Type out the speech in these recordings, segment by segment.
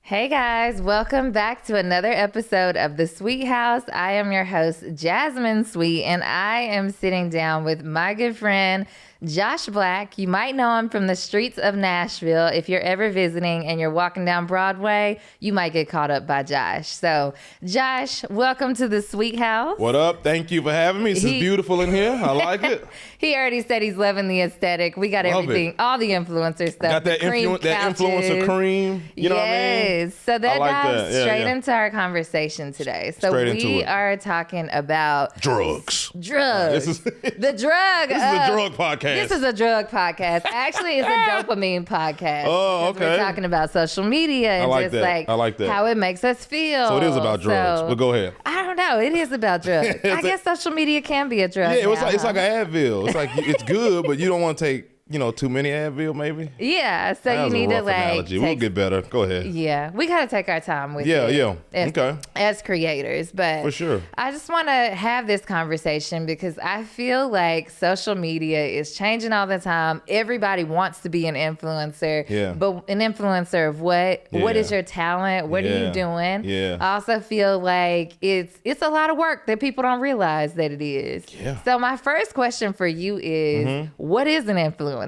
Hey guys, welcome back to another episode of The Sweet House. I am your host, Jasmine Sweet, and I am sitting down with my good friend, Josh Black. You might know him from the streets of Nashville. If you're ever visiting and you're walking down Broadway, you might get caught up by Josh. So, Josh, welcome to The Sweet House. What up? Thank you for having me. This is beautiful in here. I like it. He already said he's loving the aesthetic. We got everything, all the influencer stuff. Got that, that influencer cream. You know what I mean? So that dives straight into our conversation today. So we are talking about drugs. Drugs. The drug. This is a drug podcast. This is a drug podcast. Actually, it's a dopamine podcast. Oh, okay. We're talking about social media and I like that. How it makes us feel. So it is about drugs. But go ahead. I don't know. It is about drugs. I guess social media can be a drug. Yeah, it's like an Advil. It's like it's good, but you don't want to take too many Advil, maybe? Yeah, so you need to we'll get better. Go ahead. Yeah, we got to take our time with it. Yeah, as creators. But for sure. I just want to have this conversation because I feel like social media is changing all the time. Everybody wants to be an influencer. Yeah. But an influencer of what? Yeah. What is your talent? What are you doing? Yeah. I also feel like it's a lot of work that people don't realize that it is. Yeah. So my first question for you is, what is an influencer?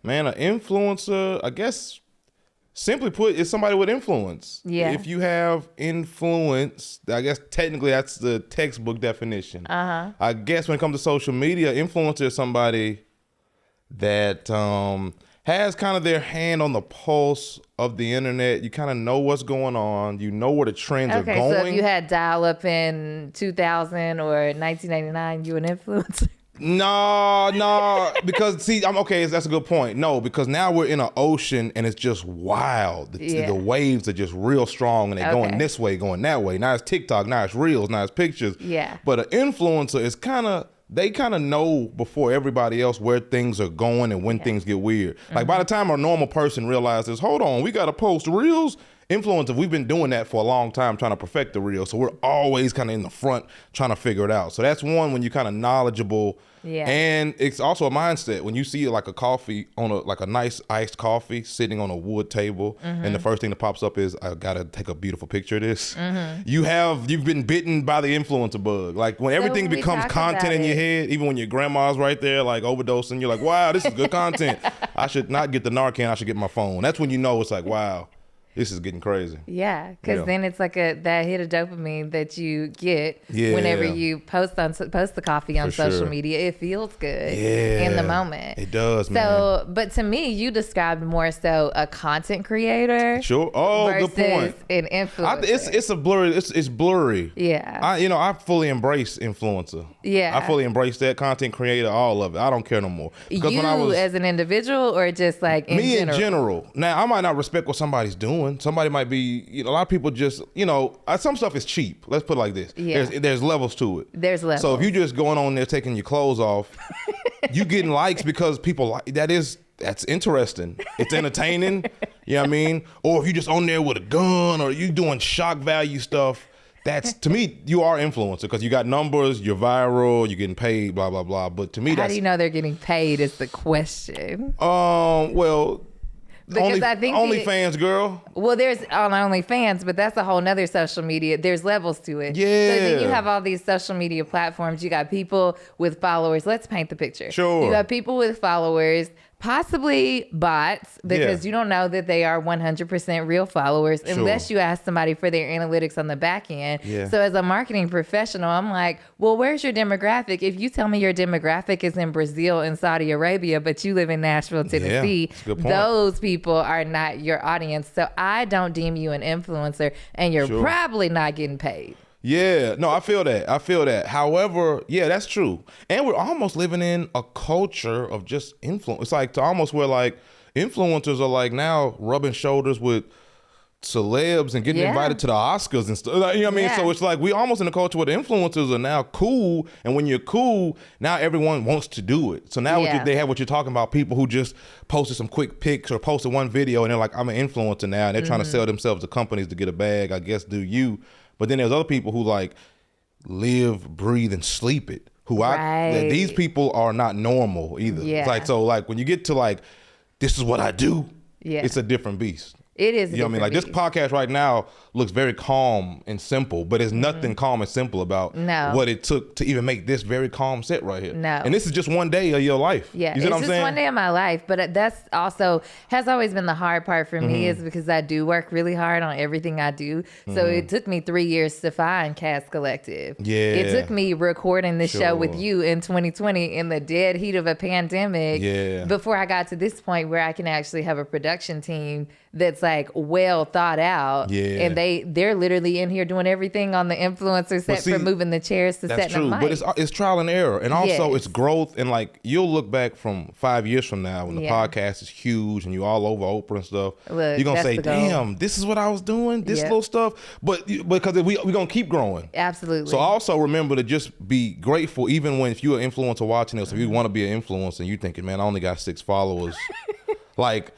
Man, an influencer, I guess, simply put, is somebody with influence. Yeah. If you have influence, I guess technically that's the textbook definition. I guess when it comes to social media, influencer is somebody that has kind of their hand on the pulse of the internet. You kind of know what's going on. You know where the trends are going. Okay, so if you had dial-up in 2000 or 1999, you an influencer? No, because see, that's a good point. No, because now we're in an ocean and it's just wild. The waves are just real strong and they're going this way, going that way. Now it's TikTok, now it's Reels, now it's pictures. Yeah. But an influencer is they kind of know before everybody else where things are going and when things get weird. Like by the time a normal person realizes, hold on, we got to post Reels. Influencer, we've been doing that for a long time, trying to perfect the reel. So we're always kind of in the front trying to figure it out. So that's one, when you're kind of knowledgeable. Yeah. And it's also a mindset. When you see like a coffee like a nice iced coffee sitting on a wood table, and the first thing that pops up is, I gotta take a beautiful picture of this. You've been bitten by the influencer bug. Like when everything becomes content in your head, even when your grandma's right there like overdosing, you're like, wow, this is good content. I should not get the Narcan, I should get my phone. That's when you know it's like, wow. This is getting crazy. Yeah, because then it's like that hit of dopamine that you get whenever you post the coffee on social media. It feels good in the moment. It does, man. So, but to me, you described more so a content creator. Sure. Oh, good point. An influencer. It's blurry. Yeah. I fully embrace influencer. Yeah. I fully embrace that, content creator, all of it. I don't care no more. Because as an individual or just like in general? Me in general. Now, I might not respect what somebody's doing. Somebody might be, a lot of people just, some stuff is cheap. Let's put it like this. Yeah. There's levels to it. There's levels. So if you just going on there taking your clothes off, you getting likes because people like that's interesting. It's entertaining. You know what I mean? Or if you just on there with a gun or you doing shock value stuff, that's, to me, you are influencer because you got numbers, you're viral, you're getting paid, blah, blah, blah. But to me, how do you know they're getting paid is the question. Well, because I think OnlyFans, girl. Well, there's on OnlyFans, but that's a whole nother social media. There's levels to it. Yeah. So then you have all these social media platforms. You got people with followers. Let's paint the picture. Sure. You got people with followers, possibly bots, because you don't know that they are 100% real followers unless you ask somebody for their analytics on the back end. Yeah. So as a marketing professional, I'm like, well, where's your demographic? If you tell me your demographic is in Brazil and Saudi Arabia, but you live in Nashville, Tennessee, those people are not your audience. So I don't deem you an influencer, and you're probably not getting paid. Yeah, no, I feel that. However, yeah, that's true. And we're almost living in a culture of just influence. It's like to almost where like influencers are like now rubbing shoulders with celebs and getting invited to the Oscars and stuff. You know what I mean? So it's like we almost in a culture where the influencers are now cool. And when you're cool, now everyone wants to do it. So now they have what you're talking about, people who just posted some quick pics or posted one video and they're like, I'm an influencer now. And they're trying to sell themselves to companies to get a bag, I guess, do you. But then there's other people who like live, breathe, and sleep it. These people are not normal either. Yeah. Like, so like when you get to like, this is what I do, it's a different beast. It is. You know what I mean? Like this podcast right now looks very calm and simple, but there's nothing calm and simple about what it took to even make this very calm set right here. No. And this is just one day of your life. Yeah. You see what I'm saying? It's just one day of my life. But that's also has always been the hard part for me is because I do work really hard on everything I do. So it took me 3 years to find Cast Collective. Yeah. It took me recording this show with you in 2020 in the dead heat of a pandemic before I got to this point where I can actually have a production team that's like well thought out, and they're literally in here doing everything on the influencer set from moving the chairs to setting true. the mic. But it's trial and error, and also it's growth. And like you'll look back from 5 years from now when the podcast is huge and you all over Oprah and stuff. Look, you're gonna say, "Damn, this is what I was doing. This little stuff." But because we're gonna keep growing. Absolutely. So also remember to just be grateful, even when if you're an influencer watching this, if you want to be an influencer and you're thinking, "Man, I only got 6 followers," like.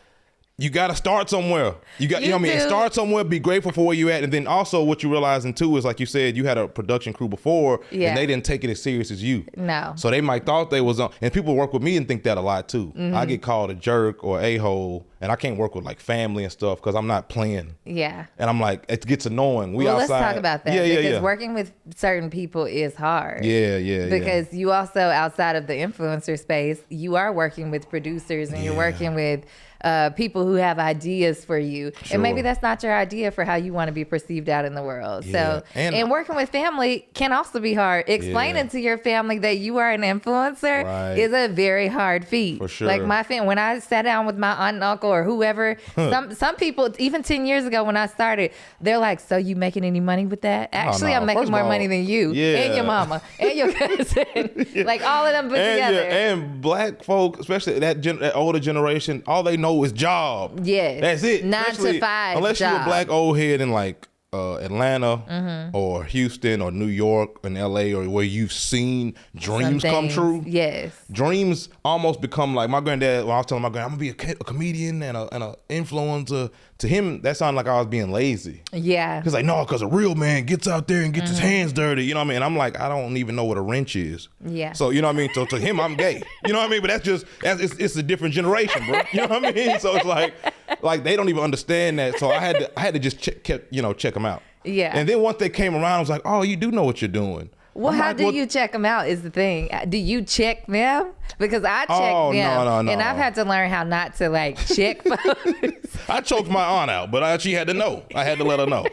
You got to start somewhere. You know what I mean? Start somewhere, be grateful for where you at. And then also what you're realizing too is like you said, you had a production crew before and they didn't take it as serious as you. No. So they might thought they was on, and people work with me and think that a lot too. I get called a jerk or a-hole and I can't work with like family and stuff because I'm not playing. Yeah. And I'm like, it gets annoying. Let's talk about that. Because working with certain people is hard. Because you also, outside of the influencer space, you are working with producers and you're working with people who have ideas for you. And maybe that's not your idea for how you want to be perceived out in the world. So, and working with family can also be hard. Explaining to your family that you are an influencer is a very hard feat. For sure. Like my family, when I sat down with my aunt and uncle or whoever, some people, even 10 years ago when I started, they're like, so you making any money with that? Actually, I'm making more money than you and your mama and your cousin. Like all of them put together. And black folk, especially that older generation, all they know is job. Yes. That's it. 9 to 5 unless job. you're a black old head in like Atlanta or Houston or New York and LA or where you've seen dreams come true. Yes. Dreams almost become like my granddad, when I was telling my granddad, I'm gonna be a comedian and an influencer. To him, that sounded like I was being lazy. Yeah. He's like, no, because a real man gets out there and gets his hands dirty. You know what I mean? And I'm like, I don't even know what a wrench is. Yeah. So, you know what I mean? So to him, I'm gay. You know what I mean? But it's a different generation, bro. You know what I mean? So it's like they don't even understand that. So I had to just check them out. Yeah. And then once they came around, I was like, oh, you do know what you're doing. Well, how do you check them out is the thing. Do you check them? Because I check them. No. And I've had to learn how not to like check folks. I choked my aunt out, but she had to know. I had to let her know.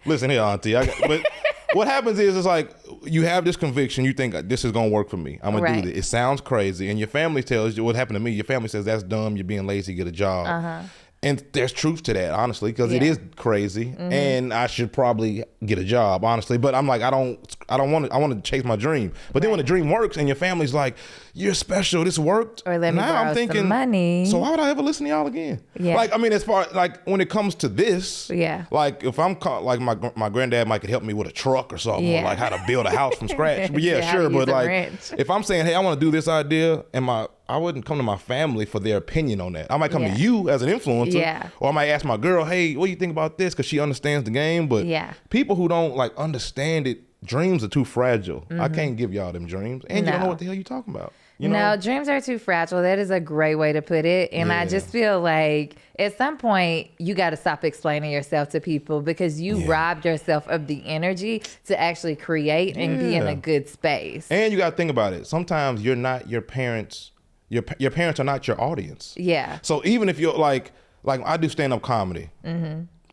Listen here, auntie. But what happens is it's like you have this conviction. You think this is going to work for me. I'm going to do this. It sounds crazy. And your family tells you what happened to me. Your family says that's dumb. You're being lazy. Get a job. And there's truth to that, honestly, because it is crazy, and I should probably get a job, honestly. But I'm like, I want to chase my dream. But then when the dream works, and your family's like, "You're special. This worked." Or let me borrow some money. So why would I ever listen to y'all again? Yeah. Like, I mean, as far like when it comes to this, like if I'm like my granddad might could help me with a truck or something, or like how to build a house from scratch. But sure. But like, if I'm saying, hey, I want to do this idea, and I wouldn't come to my family for their opinion on that. I might come to you as an influencer, or I might ask my girl, hey, what do you think about this? Because she understands the game. But people who don't like understand it, dreams are too fragile. I can't give y'all them dreams. And you don't know what the hell you're talking about. You know? No, dreams are too fragile. That is a great way to put it. And I just feel like at some point you got to stop explaining yourself to people because you robbed yourself of the energy to actually create and be in a good space. And you got to think about it. Sometimes you're not your parents. Your parents are not your audience. Yeah. So even if you're like I do stand up comedy.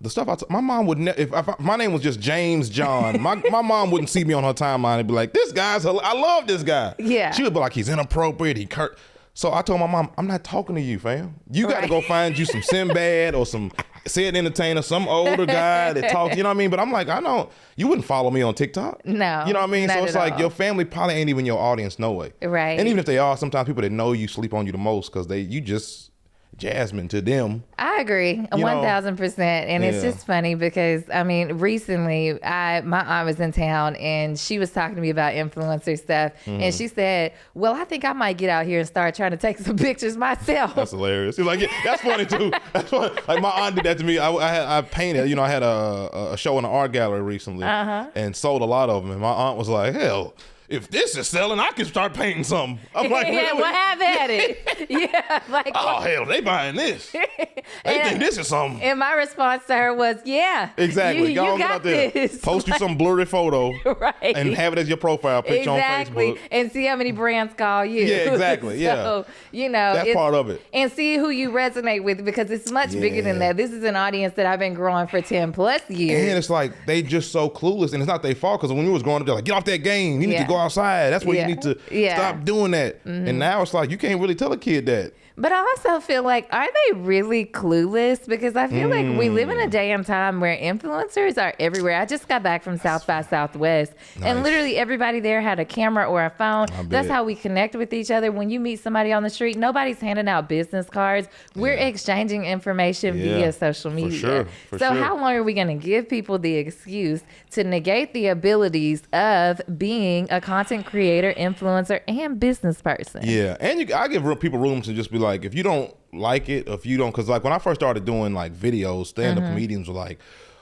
The stuff my mom would if my name was just James John, my mom wouldn't see me on her timeline and be like, this guy's I love this guy. Yeah. She would be like, he's inappropriate. He curt. So I told my mom, I'm not talking to you, fam. You got to go find you some Sinbad or some said entertainer, some older guy that talks. You know what I mean? But I'm like, I know you wouldn't follow me on TikTok. No. You know what I mean? So it's like your family probably ain't even your audience, no way. Right. And even if they are, sometimes people that know you sleep on you the most because you just Jasmine to them. I agree 1,000%. And it's just funny because I mean, recently my aunt was in town and she was talking to me about influencer stuff. And she said, well, I think I might get out here and start trying to take some pictures myself. That's hilarious. She's like, that's funny too. That's funny. Like my aunt did that to me. I painted, I had a show in an art gallery recently and sold a lot of them. And my aunt was like, hell, if this is selling, I can start painting something. I'm like, yeah, really? well, have at it. Yeah, like, Oh hell, they buying this. They think this is something. And my response to her was, yeah, Exactly. you Go on, get got out there. this. Post you some blurry photo, Right. and have it as your profile picture Exactly. on Facebook. And see how many brands call you. Yeah, exactly. So, Yeah. That's part of it. And see who you resonate with, because it's much bigger than Yeah. that. This is an audience that I've been growing for 10 plus years. And it's like they just so clueless, and it's not their fault, because when we was growing up, they're like, get off that game. You need to go outside. That's where you need to stop doing that. And now it's like you can't really tell a kid that. But I also feel like, are they really clueless? Because I feel like we live in a day and time where influencers are everywhere. I just got back from South by Southwest, and literally everybody there had a camera or a phone. That's how we connect with each other. When you meet somebody on the street, nobody's handing out business cards. We're exchanging information via social media. For so sure. how long are we going to give people the excuse to negate the abilities of being a content creator, influencer, and business person? Yeah, and I give people room to just be like, if you don't like it, if you don't, because like when I first started doing like videos, stand-up comedians were like,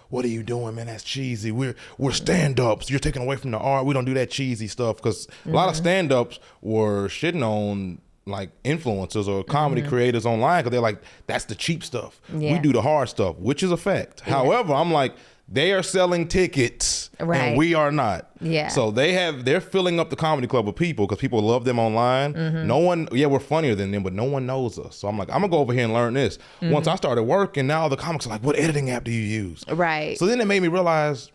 what are you doing, man? That's cheesy. We're stand-ups. You're taking away from the art. We don't do that cheesy stuff. Because a lot of stand-ups were shitting on like influencers or comedy creators online, because they're like, that's the cheap stuff. We do the hard stuff, which is a fact. However, I'm like, they are selling tickets and we are not. Yeah. So they're filling up the comedy club with people, because people love them online. No one, we're funnier than them, but no one knows us. So I'm like, I'm gonna go over here and learn this. Once I started working, now the comics are like, what editing app do you use? Right. So then it made me realize,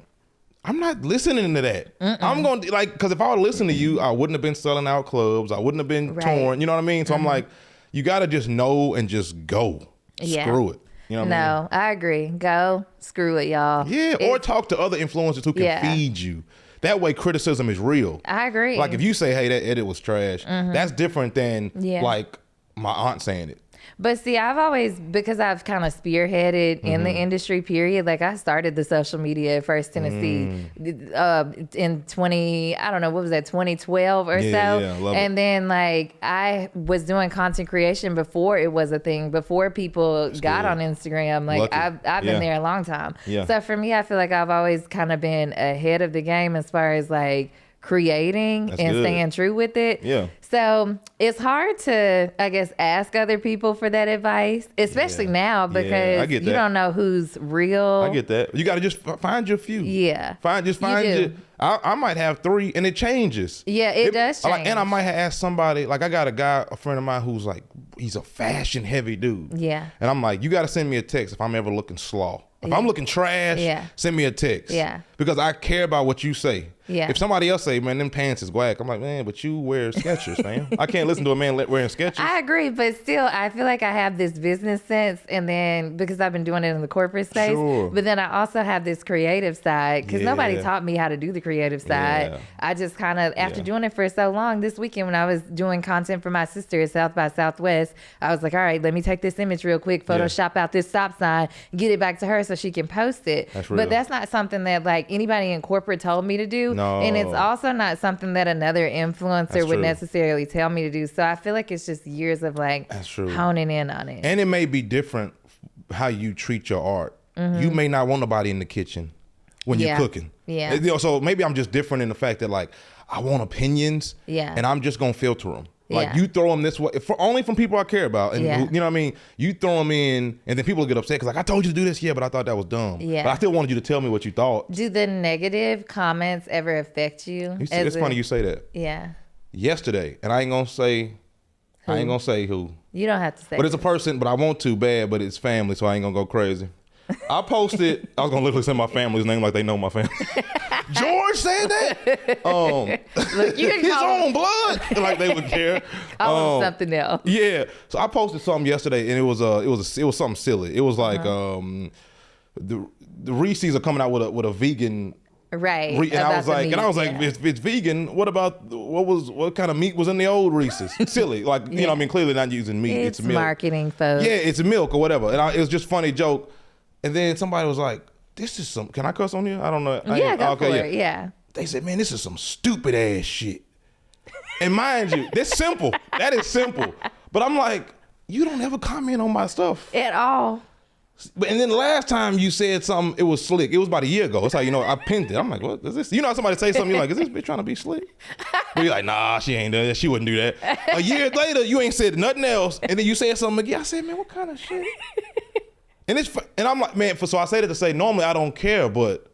I'm not listening to that. I'm going to, like, because if I would listen to you, I wouldn't have been selling out clubs. I wouldn't have been touring. You know what I mean? So I'm like, you got to just know and just go. Screw it. You know what I mean? I agree. Go, screw it, y'all. Yeah, or talk to other influencers who can feed you. That way criticism is real. I agree. Like if you say, hey, that edit was trash, that's different than like my aunt saying it. But see, I've always, because I've kind of spearheaded in the industry period, like I started the social media at First Tennessee in 2012 or so. Yeah, I love it. And then like I was doing content creation before it was a thing, before people got on Instagram. Like Lucky. I've been there a long time. Yeah. So for me, I feel like I've always kind of been ahead of the game as far as like creating and staying true with it. Yeah. So it's hard to, I guess, ask other people for that advice, especially now, because I get you that. don't know who's real. I get that. You got to just find your few. Yeah. Find do. your. I might have 3, and it changes. Yeah, it does change. And I might have asked somebody. Like I got a friend of mine who's like, he's a fashion heavy dude. Yeah. And I'm like, you got to send me a text if I'm ever looking slaw. If I'm looking trash, send me a text. Yeah. Because I care about what you say. Yeah. If somebody else say, man, them pants is whack, I'm like, man, but you wear Skechers, fam. I can't listen to a man wearing Skechers. I agree, but still, I feel like I have this business sense, and then because I've been doing it in the corporate space, but then I also have this creative side, because nobody taught me how to do the creative side. Yeah. I just kind of, after doing it for so long, this weekend when I was doing content for my sister at South by Southwest, I was like, all right, let me take this image real quick, Photoshop out this stop sign, get it back to her so she can post it. That's real. But that's not something that like anybody in corporate told me to do. No. And it's also not something that another influencer That's would true. necessarily tell me to do. So I feel like it's just years of like That's true. honing in on it. And it may be different how you treat your art. You may not want nobody in the kitchen when you're cooking. Yeah. You know, so maybe I'm just different in the fact that like I want opinions. Yeah. And I'm just gonna filter them. Like Yeah. you throw them this way, only from people I care about, and Yeah. you know what I mean. You throw them in, and then people get upset because like I told you to do this, but I thought that was dumb. Yeah. But I still wanted you to tell me what you thought. Do the negative comments ever affect you? It's funny you say that. Yeah. Yesterday, and I ain't gonna say who. You don't have to say. But it's a person, but I want to bad, but it's family, so I ain't gonna go crazy. I posted, I was gonna literally say my family's name like they know my family. George said that? Look, you can his call own blood, like they would care. call him something else. Yeah. So I posted something yesterday, and it was something silly. It was like the Reese's are coming out with a vegan. Right. And I was like, if it's vegan, what kind of meat was in the old Reese's? Silly, like you know, I mean, clearly not using meat. It's milk. marketing, folks. Yeah, it's milk or whatever. And it was just a funny joke. And then somebody was like, "This is some." Can I cuss on here? I don't know. Yeah, go for it. Yeah. They said, "Man, this is some stupid ass shit." And mind you, that's simple. That is simple. But I'm like, you don't ever comment on my stuff At all. And then the last time you said something, it was slick. It was about a year ago. It's like, I pinned it. I'm like, what is this? You know, somebody say something, you're like, is this bitch trying to be slick? But you're like, nah, she ain't doing that. She wouldn't do that. A year later, you ain't said nothing else. And then you said something again. I said, man, what kind of shit? And I'm like, man, so I say that to say, normally I don't care, but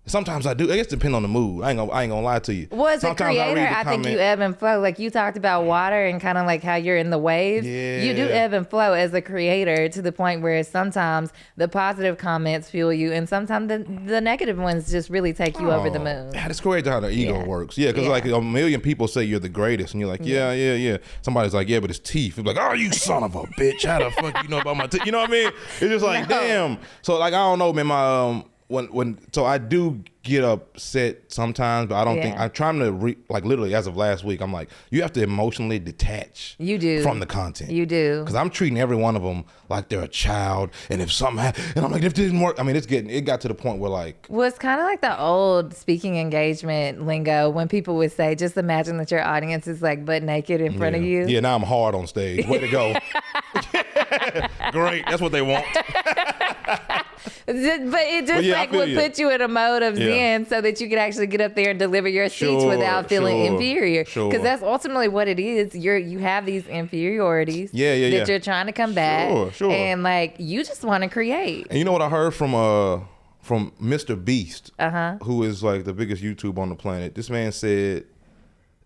sometimes I do. I guess it depends on the mood. I ain't gonna lie to you. Well, as a creator, I think you ebb and flow. Like you talked about water and kind of like how you're in the waves. Yeah. You do ebb and flow as a creator to the point where sometimes the positive comments fuel you and sometimes the negative ones just really take you over the moon. Yeah, it's crazy how the ego works. Yeah, because like a million people say you're the greatest and you're like, yeah. Somebody's like, yeah, but it's teeth. It's like, oh, you son of a bitch. How the fuck you know about my teeth? You know what I mean? It's just like, damn. So like, I don't know, man, so I do get upset sometimes, but I don't think I'm trying to like literally as of last week, I'm like, you have to emotionally detach. You do from the content. You do because I'm treating every one of them like they're a child, and if something and I'm like, if it didn't work, I mean, it got to the point where like, well, it's kind of like the old speaking engagement lingo when people would say, just imagine that your audience is like butt naked in front of you. Yeah, now I'm hard on stage. Way to go. Great, that's what they want. But it just would put you in a mode of zen so that you could actually get up there and deliver your speech without feeling inferior. Because that's ultimately what it is. You have these inferiorities that you're trying to combat. And like, you just want to create. And you know what I heard from Mr. Beast, who is like the biggest YouTuber on the planet? This man said,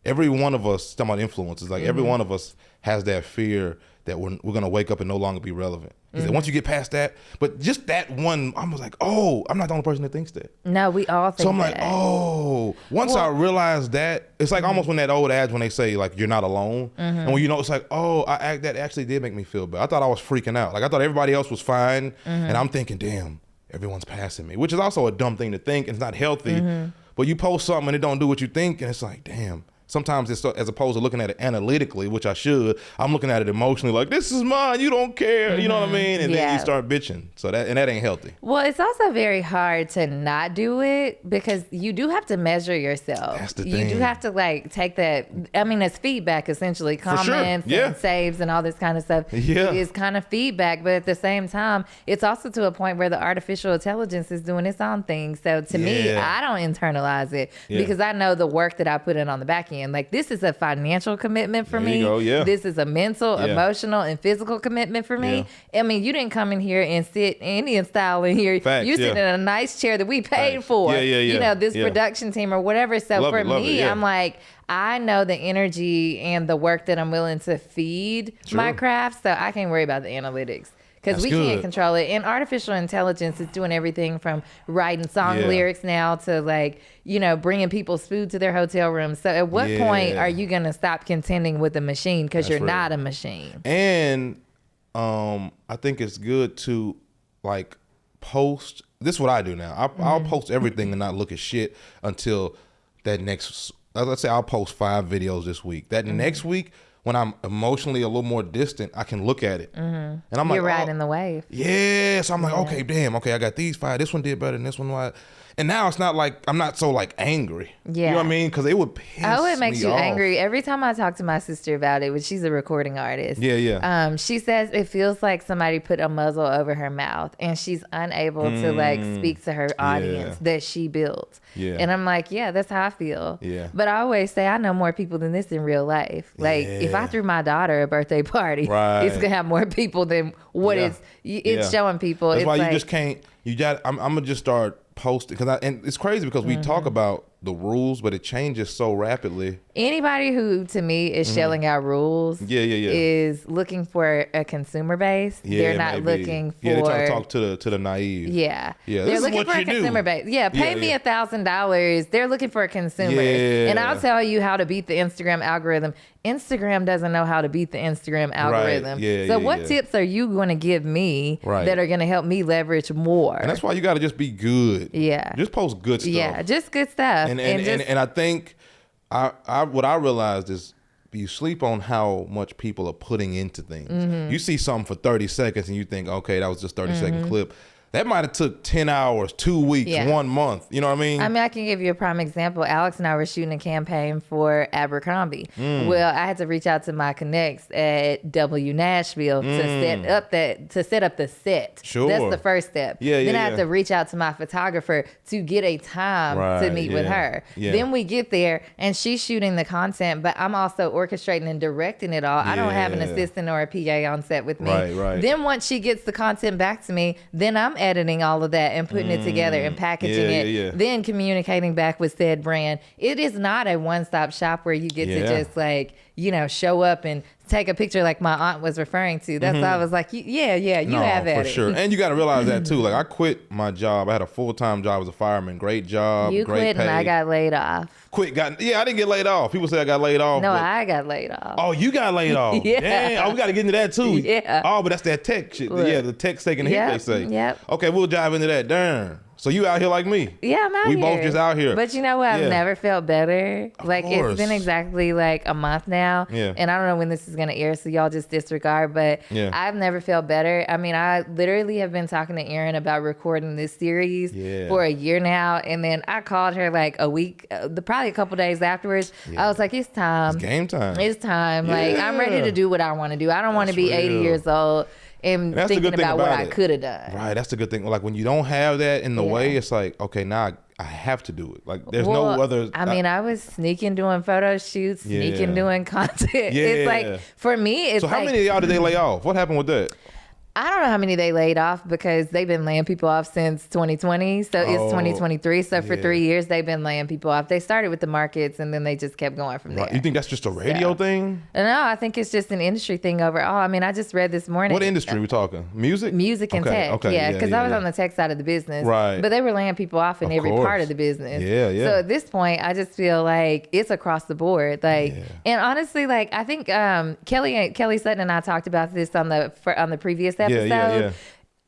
every one of us, talking about influencers, like every one of us has that fear that we're going to wake up and no longer be relevant. He said, once you get past that, but just that one, I was like, oh, I'm not the only person that thinks that. No, we all think that. So I'm like, oh, once I realized that, it's like almost when that old adage when they say like, you're not alone. And when it's like, oh, that actually did make me feel bad. I thought I was freaking out. Like I thought everybody else was fine. And I'm thinking, damn, everyone's passing me, which is also a dumb thing to think. It's not healthy, but you post something and it don't do what you think. And it's like, damn. Sometimes it's as opposed to looking at it analytically, which I should, I'm looking at it emotionally like, this is mine, you don't care, you know what I mean? And then you start bitching. So that ain't healthy. Well, it's also very hard to not do it because you do have to measure yourself. That's the thing. You do have to like take that, I mean, it's feedback essentially, comments and saves and all this kind of stuff. Yeah. It's kind of feedback, but at the same time, it's also to a point where the artificial intelligence is doing its own thing. So to me, I don't internalize it because I know the work that I put in on the back end. Like this is a financial commitment for me. This is a mental, emotional, and physical commitment for me. I mean, you didn't come in here and sit Indian style in here. Facts, you sit in a nice chair that we paid for. You know, this production team or whatever. So for me, I'm like, I know the energy and the work that I'm willing to feed my craft, so I can't worry about the analytics. Because we can't control it. And artificial intelligence is doing everything from writing song lyrics now to like, you know, bringing people's food to their hotel rooms. So at what point are you going to stop contending with the machine? Because you're not a machine. And I think it's good to like post. This is what I do now. I'll post everything and not look at shit until that next, let's say I'll post 5 videos this week. That next week, when I'm emotionally a little more distant, I can look at it. And I'm like, you're riding the wave. Yeah. So I'm like, okay, damn. Okay, I got these 5. This one did better than this one. And now it's not like, I'm not so like angry. Yeah. You know what I mean? Because it would piss me off. Oh, it makes you angry. Every time I talk to my sister about it, she's a recording artist. She says it feels like somebody put a muzzle over her mouth and she's unable to like speak to her audience that she built. And I'm like, yeah, that's how I feel. But I always say I know more people than this in real life. Like if I threw my daughter a birthday party, it's going to have more people than what it's showing people. That's it's why like, you just can't, I'm going to just start posting. And it's crazy because we talk about the rules, but it changes so rapidly. Anybody who, to me, is shelling out rules is looking for a consumer base. They're not looking for... they're trying to talk to the naive. They're looking for a consumer base. Pay me $1,000. They're looking for a consumer. And I'll tell you how to beat the Instagram algorithm. Instagram doesn't know how to beat the Instagram algorithm. So what tips are you going to give me that are going to help me leverage more? And that's why you got to just be good. Just post good stuff. Just good stuff. And I think what I realized is you sleep on how much people are putting into things. You see something for 30 seconds and you think, okay, that was just 30-second clip. that might have took 10 hours, 2 weeks, Yeah. 1 month. You know what I mean? I mean, I can give you a prime example. Alex and I were shooting a campaign for Abercrombie. Well, I had to reach out to my connects at W Nashville to set up the set. Sure. That's the first step. Yeah, then yeah, I have yeah. to reach out to my photographer to get a time to Right, meet with yeah, her. yeah. Then we get there and she's shooting the content, but I'm also orchestrating and directing it all. I don't have an Yeah. assistant or a PA on set with me. Right. Then once she gets the content back to me, then I'm editing all of that and putting it together and packaging it. Yeah. Then communicating back with said brand. It is not a one-stop shop where you get to Yeah. just like, show up and take a picture like my aunt was referring to. That's why I was like, you have at for it. sure. And you got to realize that too. Like I quit my job. I had a full-time job as a fireman. Great job. You great quit pay. and I got laid off. I didn't get laid off. People say I got laid off. No, but- I got laid off. Oh, you got laid off. Yeah. Damn. Oh, we got to get into that too. Yeah. Oh, but that's that tech shit. Look. Yeah, the tech's taking the hit, Yep, they say. yep. Okay, we'll dive into that. Darn. So you out here like me. Yeah, I'm out We here. both just out here. But you know what? I've Yeah. never felt better. Like, course. it's been exactly like a month now. Yeah. And I don't know when this is going to air, so y'all just disregard. But Yeah. I've never felt better. I mean, I literally have been talking to Erin about recording this series Yeah. for a year now. And then I called her like a week, probably a couple days afterwards. Yeah. I was like, it's time. It's game time. It's time. Like, I'm ready Yeah. to do what I want to do. I don't want to That's be 80 real. years old and That's the thinking good thing about what about I it. could have done. Right, that's the good thing. Like when you don't have that in the Yeah. way, it's like, okay, now I have to do it. Like there's Well, no other. I mean, I was sneaking doing photo shoots, sneaking Yeah. doing content. Yeah. It's like, for me, it's so how like, many of y'all did they lay off? What happened with that? I don't know how many they laid off because they've been laying people off since 2020. So it's Oh, 2023. So for yeah. 3 years, they've been laying people off. They started with the markets and then they just kept going from there. Right. You think that's just a radio thing? No, I think it's just an industry thing overall. I mean, I just read this morning. What industry we talking? Music? Music and Okay, tech. okay, Yeah, because I was yeah. on the tech side of the business. Right. But they were laying people off in Of every course. part of the business. Yeah, yeah. So at this point, I just feel like it's across the board. Like, Yeah. and honestly, like I think Kelly Sutton and I talked about this on the previous episode. yeah.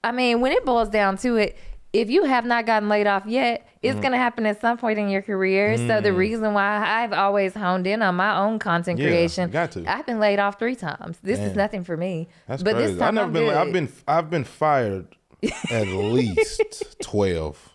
I mean, when it boils down to it, if you have not gotten laid off yet, it's Mm-hmm. going to happen at some point in your career. So the reason why I've always honed in on my own content Yeah, creation, got to. I've been laid off 3 times. This is Damn. nothing for me. That's but crazy. this time I've never I'm been. good. I've been fired at least 12.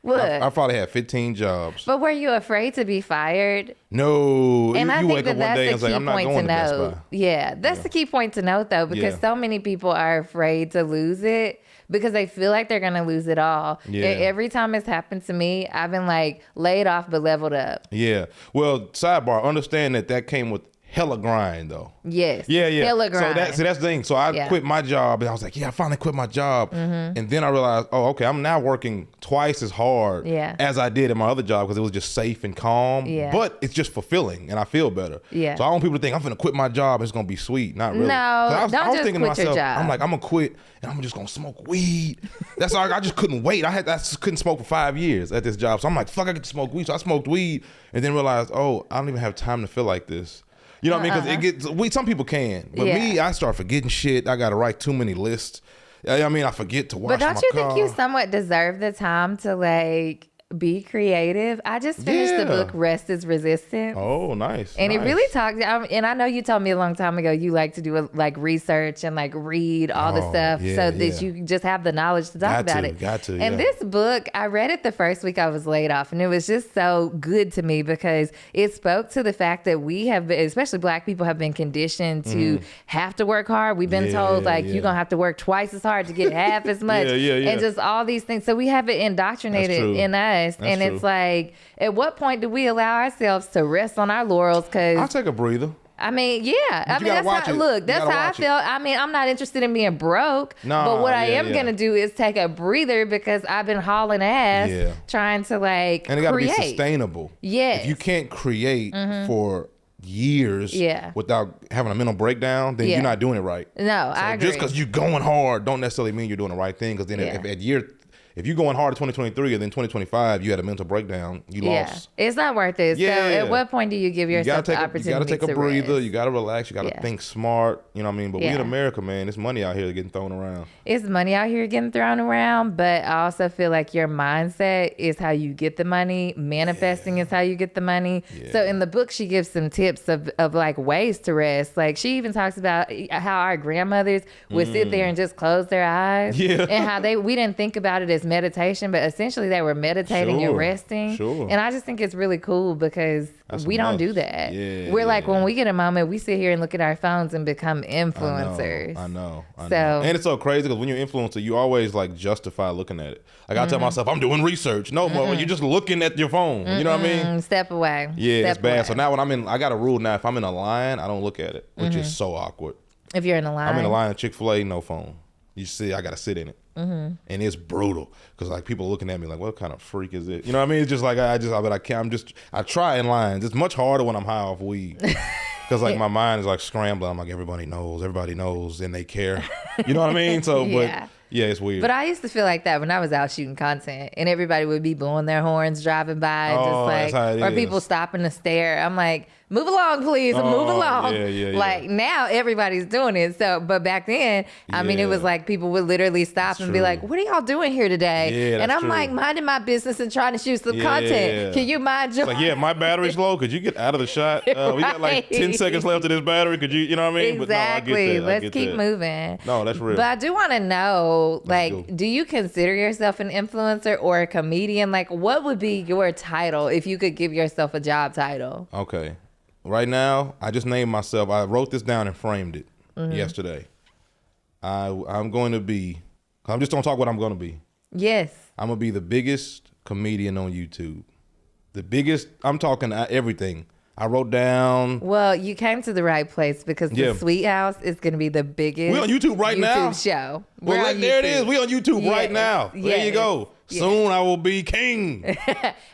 What? I probably had 15 jobs. But were you afraid to be fired? No, And I you think wake up one that's day and the it's like, key I'm not point to going to Best note. Buy. Yeah, that's the key point to note, though, because Yeah. so many people are afraid to lose it because they feel like they're going to lose it all. Yeah. And every time it's happened to me, I've been like laid off but leveled up. Yeah. Well, sidebar, understand that came with hella grind though. Yes. Yeah. Hella grind. So that's the thing. So I Yeah. quit my job and I was like, yeah, I finally quit my job. And then I realized, oh, okay, I'm now working twice as hard Yeah. as I did in my other job because it was just safe and calm. Yeah. But it's just fulfilling and I feel better. Yeah. So I want people to think I'm gonna quit my job and it's gonna be sweet. Not really. No, 'Cause don't just thinking to quit your myself, job. I'm like, I'm gonna quit and I'm just gonna smoke weed. That's all. I just couldn't wait. I just couldn't smoke for 5 years at this job. So I'm like, fuck, I get to smoke weed. So I smoked weed and then realized, oh, I don't even have time to feel like this. You know what I mean? Because some people can, but Yeah. me, I start forgetting shit. I got to write too many lists. I mean, I forget to wash But don't my you car. think you somewhat deserve the time to like be creative? I just finished the Yeah. book Rest is Resistance. Oh, nice. And nice. it really talks, and I know you told me a long time ago you like to do like research and like read all the Oh, stuff yeah, so that yeah. you just have the knowledge to talk Got about to, it. got to, And yeah. this book, I read it the first week I was laid off, and it was just so good to me because it spoke to the fact that we have been, especially Black people, have been conditioned to have to work hard. We've been told like Yeah. you're gonna have to work twice as hard to get half as much, Yeah. and just all these things. So we have it indoctrinated true. in us, and true. it's like, at what point do we allow ourselves to rest on our laurels? Because I'll take a breather. I mean, yeah. I mean, gotta that's watch how, it. look, You that's gotta how I watch it. felt. I mean, I'm not interested in being broke, Nah, but what I yeah, am yeah. going to do is take a breather because I've been hauling ass Yeah. trying to like And it got to be create. sustainable. Yes. If you can't create for years Yeah. without having a mental breakdown, then Yeah. you're not doing it right. No, So I agree. just because you're going hard don't necessarily mean you're doing the right thing. Because then Yeah. if at year if you going hard at 2023 and then 2025 you had a mental breakdown, you lost. It's not worth it. Yeah. So at what point do you give yourself the opportunity You got to take a breather. rest? You got to relax. You got to think smart. You know what I mean? But we in America, man, there's money out here getting thrown around. It's money out here getting thrown around, but I also feel like your mindset is how you get the money. Manifesting is how you get the money. Yeah. So in the book, she gives some tips of like ways to rest. Like she even talks about how our grandmothers would sit there and just close their eyes. Yeah. And how we didn't think about it as meditation, but essentially they were meditating and resting. Sure. And I just think it's really cool because we don't do that. Yeah, we're like, when we get a moment, we sit here and look at our phones and become influencers. I know. And it's so crazy because when you're an influencer, you always like justify looking at it. Like I tell myself, I'm doing research. No, but you're just looking at your phone. You know what I mean? Step away. Yeah, it's bad. So now when I got a rule now, if I'm in a line, I don't look at it, which is so awkward. If you're in a line? I'm in a line at Chick-fil-A, no phone. You see, I got to sit in it. And it's brutal because like people looking at me like, what kind of freak is it? You know what I mean? It's just like I try in lines. It's much harder when I'm high off weed because like my mind is like scrambling. I'm like, everybody knows, and they care. You know what I mean? So, but yeah, it's weird. But I used to feel like that when I was out shooting content, and everybody would be blowing their horns, driving by, or people stopping to stare. I'm like, move along, please, move along. Yeah. Like now, everybody's doing it. So, but back then, I mean, it was like people would literally stop and be like, "What are y'all doing here today?" Yeah, and I'm like, minding my business and trying to shoot some content. Can you mind your? Like, my battery's low. Could you get out of the shot? We got like 10 seconds left of this battery. Could you know what I mean? Exactly. But no, let's keep moving. No, that's real. But I do want to know, like, do you consider yourself an influencer or a comedian? Like, what would be your title if you could give yourself a job title? Okay. Right now, I just named myself. I wrote this down and framed it yesterday. I'm going to be, I'm just going to talk what I'm going to be. Yes. I'm going to be the biggest comedian on YouTube. The biggest, I'm talking everything. I wrote down. Well, you came to the right place because the Sweet House is going to be the biggest we on YouTube right now. Show. Well, there it is. We on YouTube right now. There you go. Soon I will be king.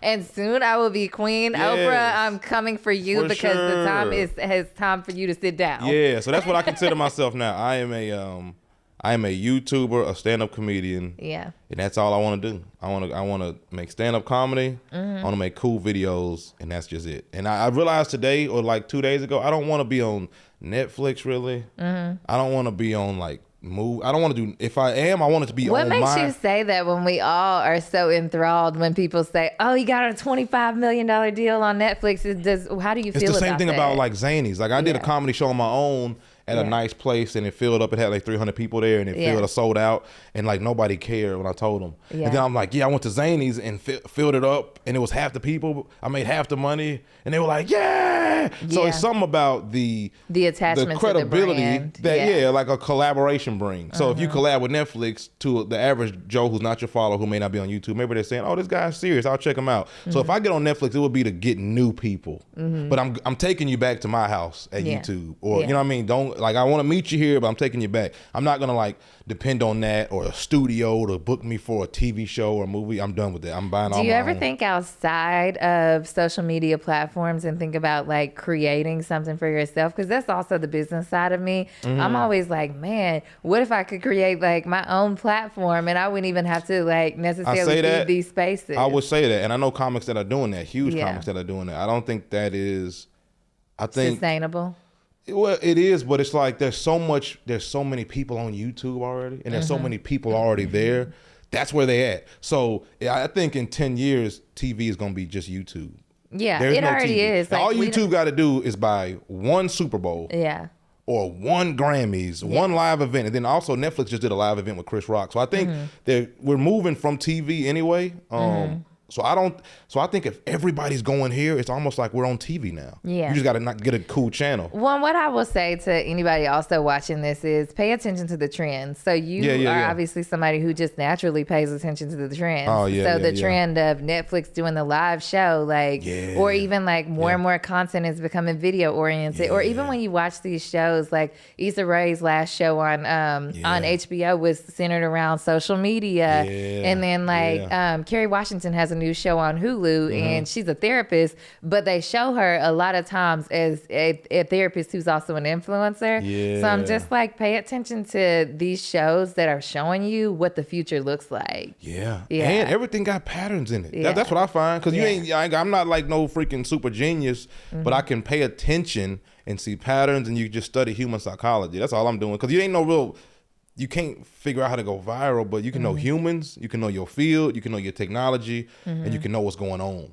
And soon I will be queen. Yes. Oprah, I'm coming for you because the time has time for you to sit down. Yeah, so that's what I consider myself now. I am a YouTuber, a stand-up comedian. Yeah. And that's all I want to do. I want to make stand-up comedy. I want to make cool videos, and that's just it. And I realized today or like 2 days ago, I don't want to be on Netflix really. I don't want to be on like I don't want to do. If I am, I want it to be. What makes you say that when we all are so enthralled when people say, "Oh, you got a $25 million deal on Netflix"? How do you feel about that? It's the same thing about like Zanies. Like I did a comedy show on my own at a nice place, and it filled up. It had like 300 people there, and it sold out, and like nobody cared when I told them. And then I'm like, I went to Zanies and filled it up, and it was half the people. I made half the money, and they were like, So it's something about the attachment, the credibility to the brand. that like a collaboration brings. So if you collab with Netflix to the average Joe who's not your follower, who may not be on YouTube, maybe they're saying, "Oh, this guy's serious. I'll check him out." So if I get on Netflix, it would be to get new people. But I'm taking you back to my house at YouTube, or you know what I mean. I want to meet you here, but I'm taking you back. I'm not gonna like depend on that or a studio to book me for a TV show or a movie. I'm done with that. I'm buying all my own. Do you ever think outside of social media platforms and think about like creating something for yourself? Because that's also the business side of me. I'm always like, man, what if I could create like my own platform and I wouldn't even have to like necessarily leave these spaces? I would say that, and I know comics that are doing that, huge comics that are doing that. I don't think that is, sustainable. Well, it is, but it's like there's so many people on YouTube already, and there's so many people already there. That's where they at. So I think in 10 years, TV is going to be just YouTube. Yeah, there's it already TV. Is. Like, all YouTube got to do is buy one Super Bowl. Yeah. Or one Grammys, one live event. And then also Netflix just did a live event with Chris Rock. So I think we're moving from TV anyway. So I think if everybody's going here, it's almost like we're on TV now. Yeah. You just got to not get a cool channel. Well, what I will say to anybody also watching this is pay attention to the trends. So you are obviously somebody who just naturally pays attention to the trends. Oh, yeah, so the trend of Netflix doing the live show, like, or even like more and more content is becoming video oriented. Or even when you watch these shows, like Issa Rae's last show on HBO was centered around social media. And then like Kerry Washington has a new show on Hulu, and she's a therapist, but they show her a lot of times as a therapist who's also an influencer. Yeah. So I'm just like, pay attention to these shows that are showing you what the future looks like. Yeah. Yeah. And everything got patterns in it. Yeah. That's what I find. Because I'm not like no freaking super genius, but I can pay attention and see patterns, and you just study human psychology. That's all I'm doing. Because you can't figure out how to go viral, but you can know humans, you can know your field, you can know your technology, and you can know what's going on.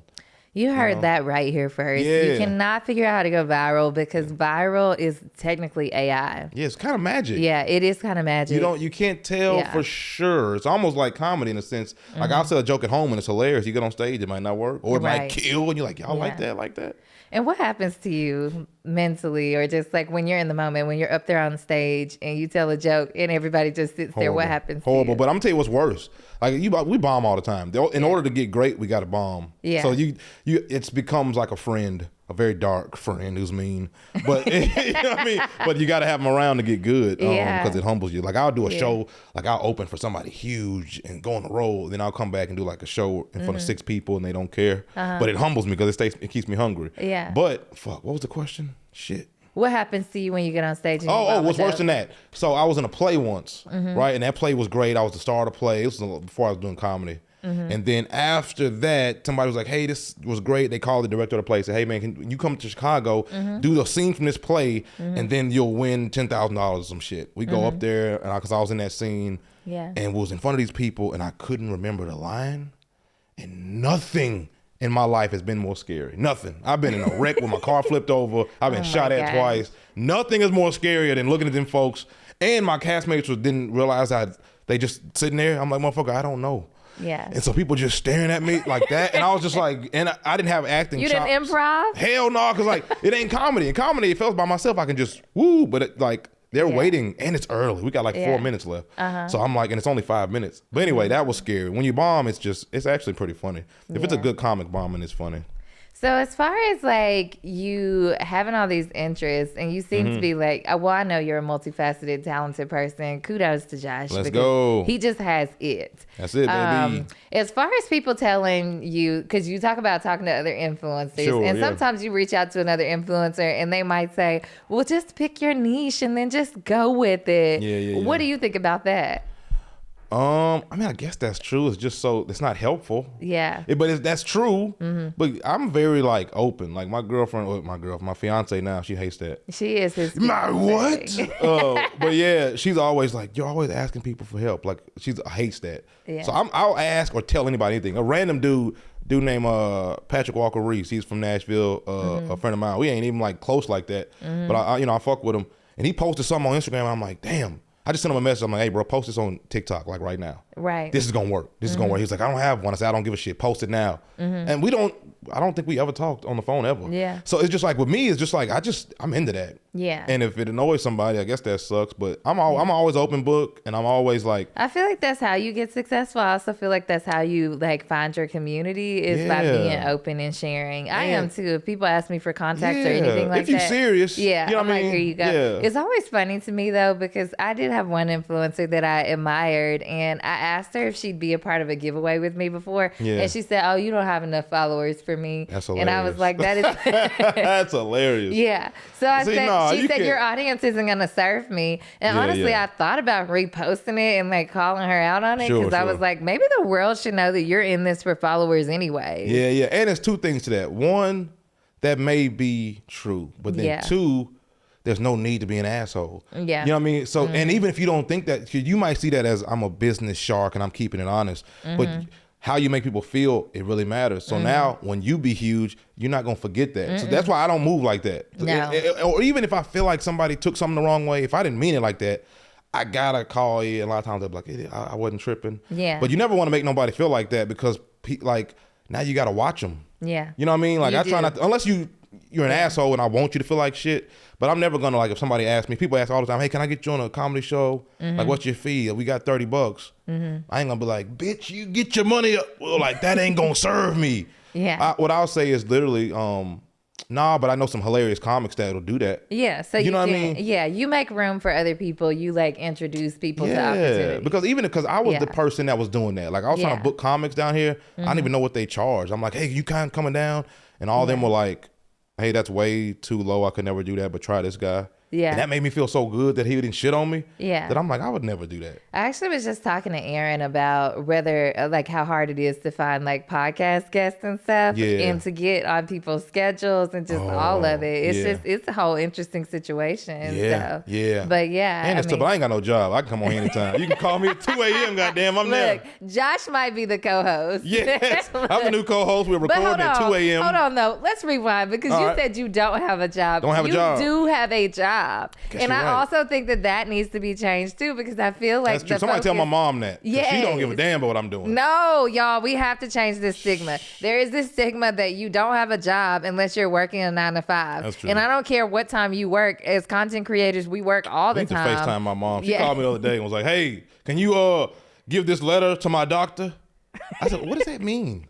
You heard that right here first. Yeah. You cannot figure out how to go viral because viral is technically AI. Yeah, it's kind of magic. Yeah, it is kind of magic. You can't tell for sure. It's almost like comedy in a sense. Like I'll tell a joke at home and it's hilarious. You get on stage, it might not work, or it might kill, and you're like, y'all like that. And what happens to you mentally, or just like when you're in the moment, when you're up there on stage and you tell a joke and everybody just sits there? What happens? Horrible. To you? But I'm gonna tell you what's worse. Like we bomb all the time. In order to get great, we got to bomb. Yeah. So it becomes like a friend, a very dark friend who's mean. But you know what I mean. But you got to have them around to get good. Because it humbles you. Like I'll do a show. Like I'll open for somebody huge and go on the road. Then I'll come back and do like a show in front of 6 people and they don't care. But it humbles me because it keeps me hungry. Yeah. But fuck, what was the question? Shit. What happens to you when you get on stage? And What's worse than that? So I was in a play once, right? And that play was great. I was the star of the play. It was before I was doing comedy. And then after that, somebody was like, hey, this was great. They called the director of the play, said, hey, man, can you come to Chicago, do the scene from this play, and then you'll win $10,000 or some shit. We go up there, and because I was in that scene, and was in front of these people, and I couldn't remember the line, and nothing in my life has been more scary. Nothing. I've been in a wreck where my car flipped over. I've been shot at twice. Nothing is more scarier than looking at them folks. And my castmates didn't realize they just sitting there. I'm like, motherfucker, I don't know. Yeah. And so people just staring at me like that. And I was just like, and I didn't have acting chops. You didn't improv? Hell no, because like, it ain't comedy. In comedy, if I was by myself, I can just woo. But they're waiting, and it's early. We got like 4 minutes left. So I'm like, and it's only 5 minutes. But anyway, that was scary. When you bomb, it's actually pretty funny. If it's a good comic bombing, it's funny. So as far as like you having all these interests, and you seem to be like, well, I know you're a multifaceted, talented person. Kudos to Josh. Let's go. He just has it. That's it, baby. As far as people telling you, because you talk about talking to other influencers, and sometimes you reach out to another influencer and they might say, well, just pick your niche and then just go with it. Yeah. What do you think about that? I mean, I guess that's true. It's just it's not helpful. Yeah. But that's true. But I'm very like open. Like my fiance now, she hates that. She is his. My what? But yeah, she's always like, you're always asking people for help. Like she hates that. Yeah. So I'll ask or tell anybody anything. A random dude named Patrick Walker Reese. He's from Nashville. A friend of mine. We ain't even like close like that. But I fuck with him. And he posted something on Instagram. And I'm like, damn. I just sent him a message. I'm like, hey, bro, post this on TikTok like right now. Right. This is gonna work. This is gonna work. He's like, I don't have one. I said, I don't give a shit. Post it now. And I don't think we ever talked on the phone ever. Yeah. So it's just like with me, it's just like I'm into that. Yeah. And if it annoys somebody, I guess that sucks. But I'm always open book, and I'm always like. I feel like that's how you get successful. I also feel like that's how you like find your community is by being open and sharing. I am too. If people ask me for contacts or anything like that. If you're serious. Yeah. You know what I mean? Like, here you go. Yeah. It's always funny to me though, because I did have one influencer that I admired, and I asked her if she'd be a part of a giveaway with me before. Yeah. And she said, oh, you don't have enough followers for me. That's hilarious. And I was like, that is. That's hilarious. Yeah. So I she said, your audience isn't going to serve me. And honestly, I thought about reposting it and like calling her out on it because I was like, maybe the world should know that you're in this for followers anyway. Yeah. And there's 2 things to that. One, that may be true. But then 2, there's no need to be an asshole. Yeah. You know what I mean? So, and even if you don't think that, you might see that as I'm a business shark and I'm keeping it honest. But how you make people feel, it really matters. So now when you be huge, you're not going to forget that. So that's why I don't move like that. No. Or even if I feel like somebody took something the wrong way, if I didn't mean it like that, I got to call you. And a lot of times they'll be like, hey, I wasn't tripping. Yeah. But you never want to make nobody feel like that because like now you got to watch them. Yeah. You know what I mean? Like You I try do. not to, unless you're an asshole and I want you to feel like shit. But I'm never gonna like if somebody asks me. People ask all the time, "Hey, can I get you on a comedy show? Like, what's your fee? We got $30." I ain't gonna be like, "Bitch, you get your money up." Well, like that ain't gonna serve me. Yeah. What I'll say is literally, Nah, but I know some hilarious comics that'll do that. Yeah, so you know what I mean? Yeah, you make room for other people. You like introduce people to opportunities. Because I was the person that was doing that. Like I was trying to book comics down here. I didn't even know what they charge. I'm like, hey, you coming down? And all of them were like, hey, that's way too low. I could never do that, but try this guy. Yeah. And that made me feel so good that he didn't shit on me. Yeah. That I'm like, I would never do that. I actually was just talking to Aaron about whether, like, how hard it is to find, like, podcast guests and stuff. Yeah. And to get on people's schedules and just all of it. It's a whole interesting situation. Yeah. So. Yeah. But yeah. And but I ain't got no job. I can come on anytime. You can call me at 2 a.m. Goddamn, I'm there. Look, Josh might be the co-host. Yes. I'm the new co-host. We're recording at 2 a.m. Hold on, though. Let's rewind because you said you don't have a job. Don't have a job. You do have a job. And I also think that needs to be changed too, because I feel like that's true. Somebody tell my mom that. Yeah, she don't give a damn about what I'm doing. No, y'all, we have to change this stigma. There is this stigma that you don't have a job unless you're working a 9 to 5. That's true. And I don't care what time you work. As content creators, we work all the time. I need to FaceTime my mom. She called me the other day and was like, "Hey, can you give this letter to my doctor?" I said, "What does that mean?"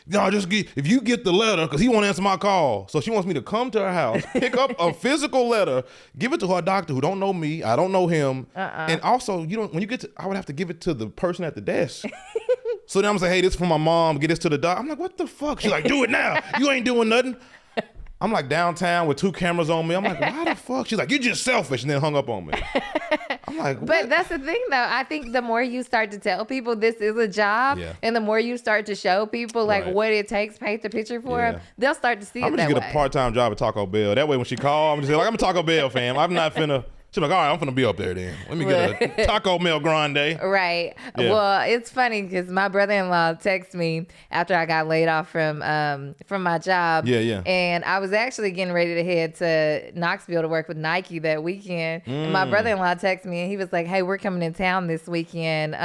No, if you get the letter, because he won't answer my call. So she wants me to come to her house, pick up a physical letter, give it to her doctor who don't know me, I don't know him. And also, when you get to, I would have to give it to the person at the desk. So then I'm gonna say, hey, this is for my mom, get this to the doctor. I'm like, what the fuck? She's like, do it now. You ain't doing nothing. I'm like downtown with 2 cameras on me. I'm like, why the fuck? She's like, you're just selfish, and then hung up on me. I'm like, what? But that's the thing, though. I think the more you start to tell people this is a job, and the more you start to show people like what it takes, paint the picture for them, they'll start to see it that way. I'm gonna get a part-time job at Taco Bell. That way, when she calls, I'm just like, I'm a Taco Bell fam. I'm not finna. She's like, all right, I'm finna be up there then. Let me get a Taco Bell Grande. Right. Yeah. Well, it's funny because my brother-in-law texted me after I got laid off from my job. Yeah. And I was actually getting ready to head to Knoxville to work with Nike that weekend. And my brother-in-law texted me and he was like, hey, we're coming in town this weekend.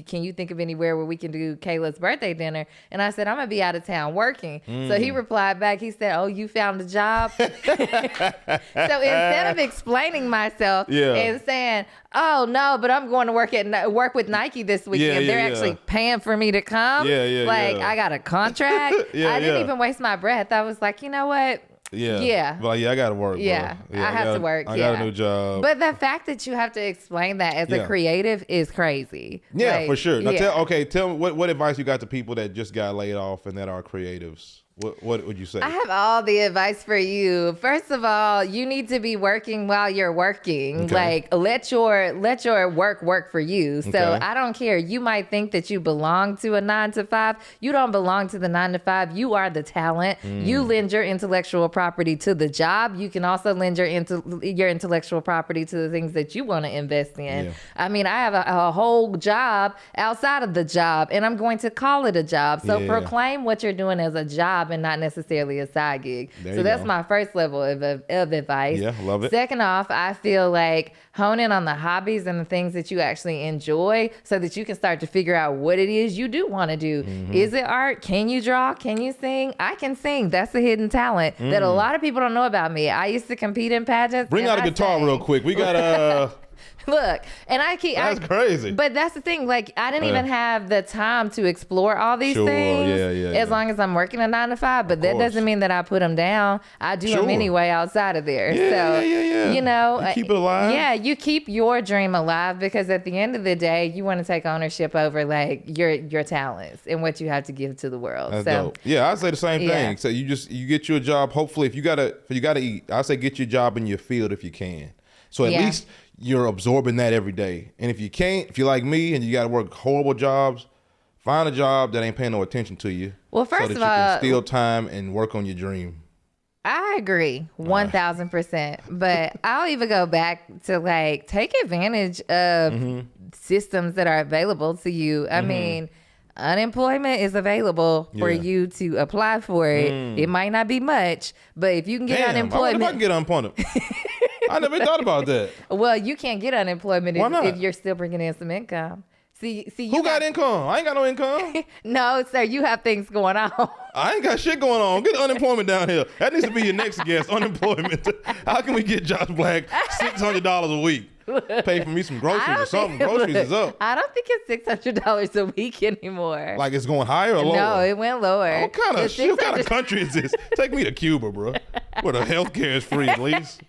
Can you think of anywhere where we can do Kayla's birthday dinner? And I said, I'm gonna be out of town working. So he replied back, he said, oh, you found a job? So instead of explaining myself, and saying, oh no, but I'm going to work with Nike this weekend. They're actually paying for me to come. I got a contract. I didn't even waste my breath. I was like, you know what? But I gotta work. I have to work. I got a new job. But the fact that you have to explain that as a creative is crazy. Yeah, for sure. Now tell me what advice you got to people that just got laid off and that are creatives. What would you say? I have all the advice for you. First of all, you need to be working while you're working. Okay. Like let your work for you. So I don't care. You might think that you belong to a 9 to 5. You don't belong to the 9 to 5. You are the talent. You lend your intellectual property to the job. You can also lend your intellectual property to the things that you want to invest in. Yeah. I mean, I have a whole job outside of the job, and I'm going to call it a job. So proclaim what you're doing as a job and not necessarily a side gig. So that's my first level of advice. Yeah, love it. Second off, I feel like hone in on the hobbies and the things that you actually enjoy so that you can start to figure out what it is you do want to do. Is it art? Can you draw? Can you sing? I can sing. That's a hidden talent that a lot of people don't know about me. I used to compete in pageants. Bring out a guitar real quick. We got Look, and that's crazy. But that's the thing. Like, I didn't even have the time to explore all these things. As long as I'm working a 9 to 5, but that doesn't mean that I put them down. I do them anyway outside of there. You know, you keep it alive. Yeah, you keep your dream alive because at the end of the day, you want to take ownership over like your talents and what you have to give to the world. That's dope. Yeah, I'd say the same thing. So you get you a job. Hopefully, if you gotta eat, I say get your job in your field if you can. So at least you're absorbing that every day. And if you can't, if you're like me and you got to work horrible jobs, find a job that ain't paying no attention to you. Well, first so that of all, you can steal time and work on your dream. I agree 1,000%. But I'll even go back to like take advantage of systems that are available to you. I mean, unemployment is available for you to apply for it. It might not be much, but if you can get unemployment. I can get unemployment. I never thought about that. Well, you can't get unemployment if you're still bringing in some income. See, who got income? I ain't got no income. No, sir, you have things going on. I ain't got shit going on. Get unemployment down here. That needs to be your next guest. Unemployment. How can we get Josh Black $600 a week? Pay for me some groceries or something. Groceries is up. I don't think it's $600 a week anymore. Like it's going higher or lower? No, it went lower. What kind of country is this? Take me to Cuba, bro. Well, the healthcare is free at least.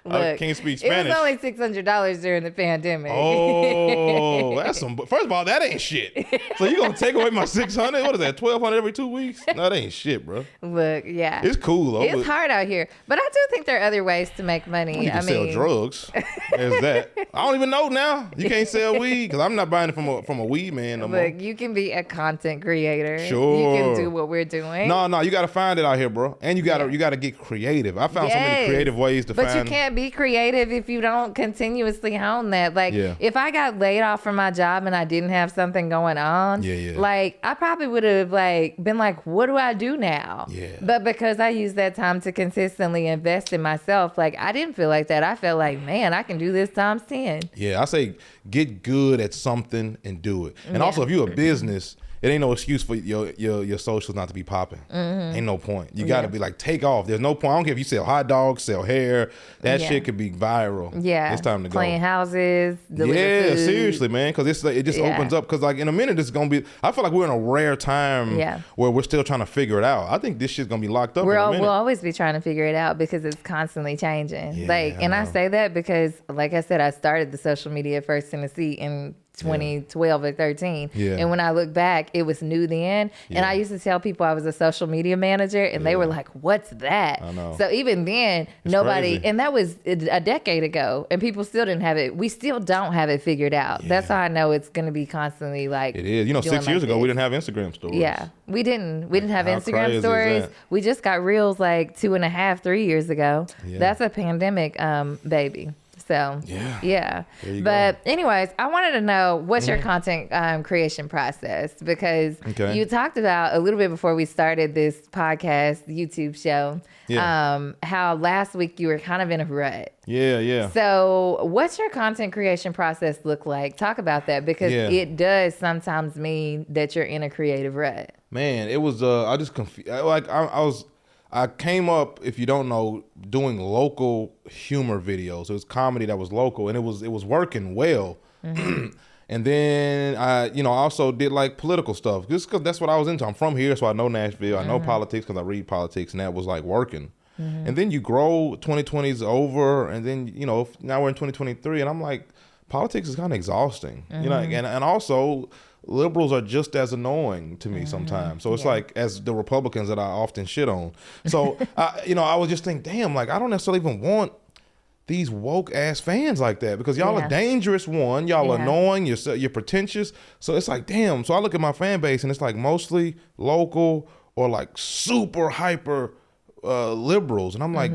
I Look, can't speak Spanish. It was only $600 during the pandemic. Oh, that's some. First of all, that ain't shit. So you gonna take away my 600? What is that? 1,200 every 2 weeks? No, that ain't shit, bro. Look, yeah, It's cool though. it's hard out here, but I do think there are other ways to make money. You can sell drugs. There's that. I don't even know now. You can't sell weed because I'm not buying it from a weed man no more. Look, you can be a content creator. Sure. You can do what we're doing. No, you got to find it out here, bro. And you got to get creative. I found so many creative ways to find. But you can't be creative if you don't continuously hone that. Like, if I got laid off from my job and I didn't have something going on, like, I probably would have, like, been like, what do I do now? Yeah. But because I used that time to consistently invest in myself, like, I didn't feel like that. I felt like, man, I can do this times 10. Yeah, I say get good at something and do it. And also, if you're a business, it ain't no excuse for your socials not to be popping. Ain't no point. You got to be like, take off. There's no point. I don't care if you sell hot dogs, sell hair. That shit could be viral. Yeah. It's time to go. Playing houses, deliver food. Seriously, man. Because it just opens up. Because like in a minute, it's going to be, I feel like we're in a rare time where we're still trying to figure it out. I think this shit's going to be locked up in a minute. We'll always be trying to figure it out because it's constantly changing. I say that because, like I said, I started the social media first Tennessee in 2012 or 13. And when I look back, it was new then. And I used to tell people I was a social media manager and they were like, what's that? I know. So even then, it's nobody, crazy. And that was a decade ago and people still didn't have it. We still don't have it figured out. That's how I know it's going to be constantly like. It is. 6 years ago, we didn't have Instagram stories. Yeah, we didn't. We didn't have How Instagram stories. We just got Reels like 2.5, 3 years ago. That's a pandemic baby. So, yeah. But anyways, I wanted to know what's your content creation process because you talked about a little bit before we started this podcast, YouTube show, how last week you were kind of in a rut. Yeah. So what's your content creation process look like? Talk about that because it does sometimes mean that you're in a creative rut. Man, it was, I just confused. Like I came up, if you don't know, doing local humor videos. It was comedy that was local, and it was working well. And then I also did like political stuff, just because that's what I was into. I'm from here, so I know Nashville. I know politics because I read politics, and that was like working. And then you grow. 2020 is over, and then now we're in 2023, and I'm like, politics is kind of exhausting. And also, liberals are just as annoying to me sometimes. So it's like, as the Republicans that I often shit on. So, I was just thinking, damn, like, I don't necessarily even want these woke ass fans like that because y'all are dangerous. Y'all annoying, you're pretentious. So it's like, damn. So I look at my fan base and it's like mostly local or like super hyper liberals. And I'm like,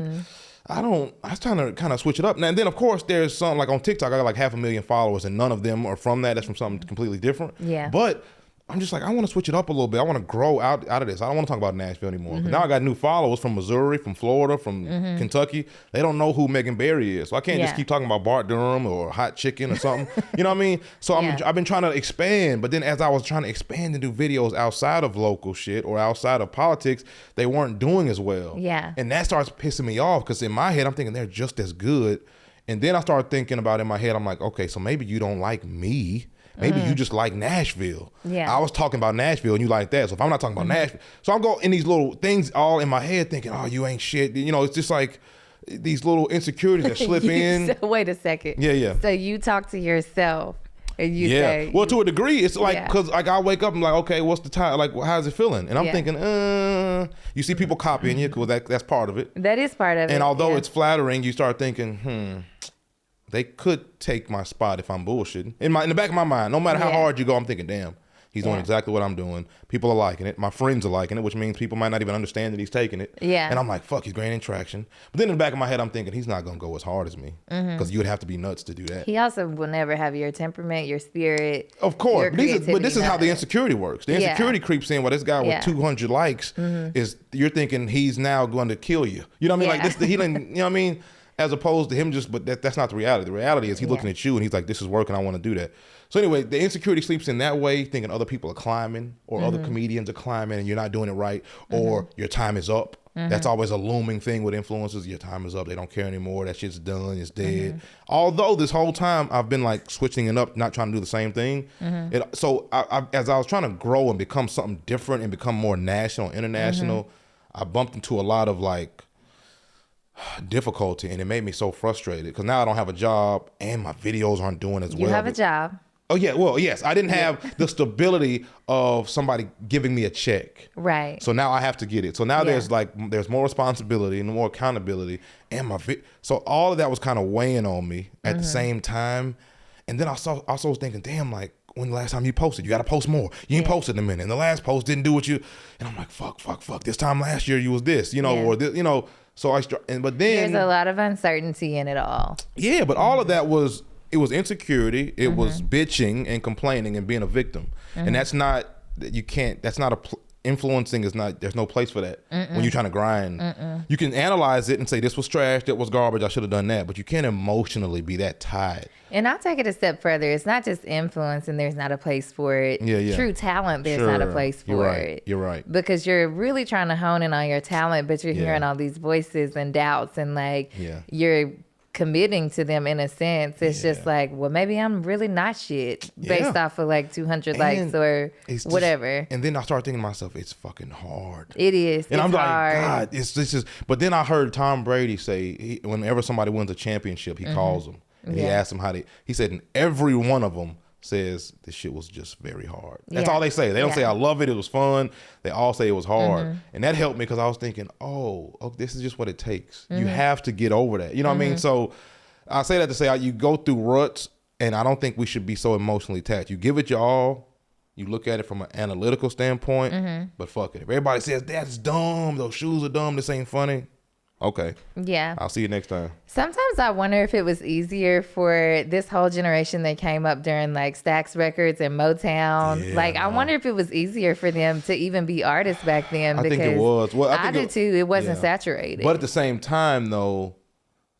I was trying to kind of switch it up. And then, of course, there's some, like on TikTok, I got like 500,000 followers, and none of them are from that. That's from something completely different. Yeah. But I'm just like, I want to switch it up a little bit. I want to grow out of this. I don't want to talk about Nashville anymore. Now I got new followers from Missouri, from Florida, from Kentucky. They don't know who Megan Barry is. So I can't just keep talking about Bart Durham or Hot Chicken or something. You know what I mean? So I've been trying to expand. But then as I was trying to expand and do videos outside of local shit or outside of politics, they weren't doing as well. Yeah. And that starts pissing me off because in my head, I'm thinking they're just as good. And then I started thinking about in my head, I'm like, okay, so maybe you don't like me. Maybe you just like Nashville. Yeah. I was talking about Nashville and you like that. So if I'm not talking about Nashville. So I'm going in these little things all in my head thinking, oh, you ain't shit. It's just like these little insecurities that slip in. So wait a second. Yeah. So you talk to yourself and you say. Well, to a degree, it's like, because like I wake up and I'm like, okay, what's the time? Like, how's it feeling? And I'm thinking, you see people copying you because that's part of it. That is part of it. And although it's flattering, you start thinking, they could take my spot if I'm bullshitting. In the back of my mind, no matter how hard you go, I'm thinking, damn, he's doing exactly what I'm doing. People are liking it. My friends are liking it, which means people might not even understand that he's taking it. Yeah. And I'm like, fuck, he's gaining traction. But then in the back of my head, I'm thinking, he's not going to go as hard as me. Because you would have to be nuts to do that. He also will never have your temperament, your spirit. Of course. But this is how the insecurity works. The insecurity creeps in. Well, this guy with 200 likes is, you're thinking he's now going to kill you. You know what I mean? Like this, the healing, you know what I mean? As opposed to him but that's not the reality. The reality is he's looking at you and he's like, this is working, I want to do that. So anyway, the insecurity sleeps in that way, thinking other people are climbing or other comedians are climbing and you're not doing it right or your time is up. That's always a looming thing with influencers. Your time is up. They don't care anymore. That shit's done. It's dead. Although this whole time I've been like switching it up, not trying to do the same thing. So as I was trying to grow and become something different and become more national, international, I bumped into a lot of like difficulty, and it made me so frustrated because now I don't have a job and my videos aren't doing as well. You have a job. Oh yeah, well yes, I didn't have the stability of somebody giving me a check. Right. So now I have to get it. So now there's more responsibility and more accountability, and so all of that was kind of weighing on me at the same time. And then I also was thinking, damn, like when the last time you posted, you got to post more. You ain't posted in a minute, and the last post didn't do what you. And I'm like, fuck. This time last year you was this, or this, So but then there's a lot of uncertainty in it all. Yeah, but all of that was. It was insecurity. It was bitching and complaining and being a victim. And that's not, influencing is not, there's no place for that when you're trying to grind. You can analyze it and say, this was trash, that was garbage, I should have done that. But you can't emotionally be that tied. And I'll take it a step further. It's not just influence and there's not a place for it. Yeah. True talent, there's not a place for it. You're right. Because you're really trying to hone in on your talent, but you're hearing all these voices and doubts and you're committing to them in a sense. It's just like, well, maybe I'm really not shit based off of like 200 likes or whatever. And then I start thinking to myself, it's fucking hard. It is. And I'm hard. like, God, this is. But then I heard Tom Brady say, whenever somebody wins a championship, he calls them and he asks them he said, and every one of them says this shit was just very hard. That's all they say. They don't say I love it, it was fun. They all say it was hard. And that helped me because I was thinking, oh, this is just what it takes. You have to get over that. You know what I mean? So I say that to say you go through ruts, and I don't think we should be so emotionally attached. You give it your all. You look at it from an analytical standpoint, but fuck it. If everybody says that's dumb, those shoes are dumb, this ain't funny. Okay. Yeah. I'll see you next time. Sometimes I wonder if it was easier for this whole generation that came up during like Stax Records and Motown. I wonder if it was easier for them to even be artists back then. I think it was. Well, I did too. It wasn't saturated. But at the same time, though,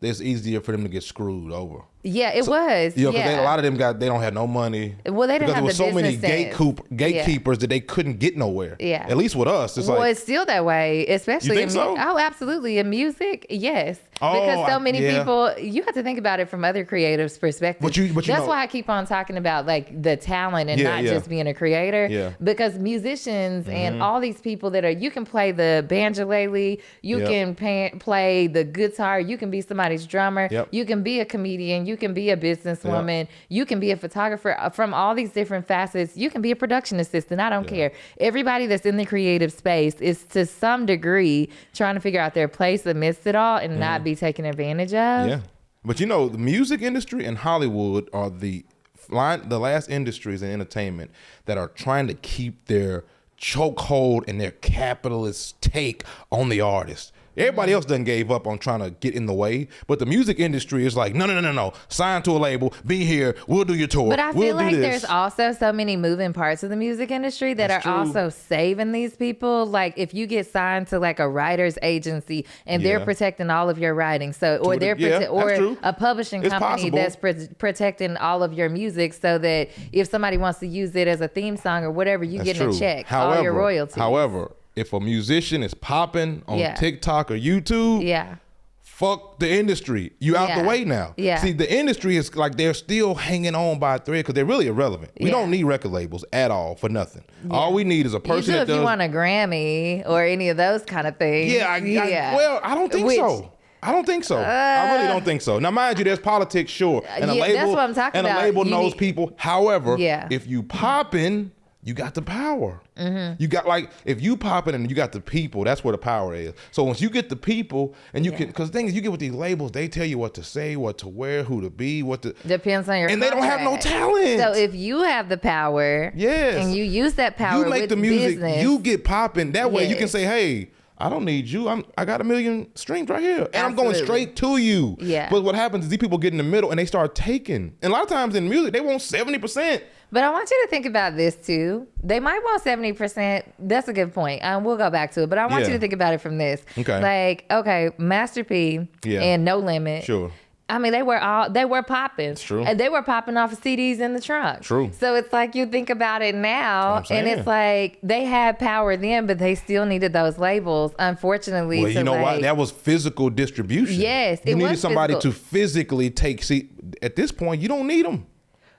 it's easier for them to get screwed over. Yeah, it was. Because a lot of them they don't have no money. Well, they didn't have the business because there were so many gatekeepers that they couldn't get nowhere. Yeah. At least with us, it's it's still that way, especially. You think so? Oh, absolutely. In music, yes. Because so many people, you have to think about it from other creatives' perspective. That's why I keep on talking about like the talent and not just being a creator. Yeah. Because musicians and all these people you can play the banjolele, you can play the guitar, you can be somebody's drummer, you can be a comedian, you can be a businesswoman, you can be a photographer. From all these different facets, you can be a production assistant. I don't care. Everybody that's in the creative space is to some degree trying to figure out their place amidst it all and not be taken advantage of. Yeah. But the music industry and Hollywood are the last industries in entertainment that are trying to keep their chokehold and their capitalist take on the artist. Everybody else done gave up on trying to get in the way, but the music industry is like, no. Sign to a label, be here, we'll do your tour. But I feel like there's also so many moving parts of the music industry that are also saving these people. Like if you get signed to like a writer's agency and they're protecting all of your writing, or a publishing company that's protecting all of your music, so that if somebody wants to use it as a theme song or whatever, you get a check, all your royalties. However, if a musician is popping on TikTok or YouTube, fuck the industry. You out the way now. Yeah. See, the industry is like they're still hanging on by a thread because they're really irrelevant. We don't need record labels at all for nothing. All we need is a person that does. If you want a Grammy or any of those kind of things. I don't think so. I don't think so. I really don't think so. Now, mind you, there's politics, sure. And a label, that's what I'm talking about. And a label knows people. However, if you popping, you got the power. You got if you popping and you got the people, that's where the power is. So once you get the people and you can, because the thing is, you get with these labels, they tell you what to say, what to wear, who to be, depends on your and contract. They don't have no talent. So if you have the power, and you use that power, you make with the music, business, you get popping. That way you can say, hey, I don't need you. I got 1 million streams right here. And I'm going straight to you. Yeah. But what happens is these people get in the middle and they start taking. And a lot of times in music, they want 70%. But I want you to think about this too. They might want 70%. That's a good point. We'll go back to it. But I want you to think about it from this. Okay. Master P and No Limit. Sure. I mean, they were popping. It's true. And they were popping off of CDs in the trunk. True. So it's like you think about it now, and it's like they had power then, but they still needed those labels, unfortunately. Well, you know what? That was physical distribution. Yes, you needed somebody to physically take. See, at this point, you don't need them.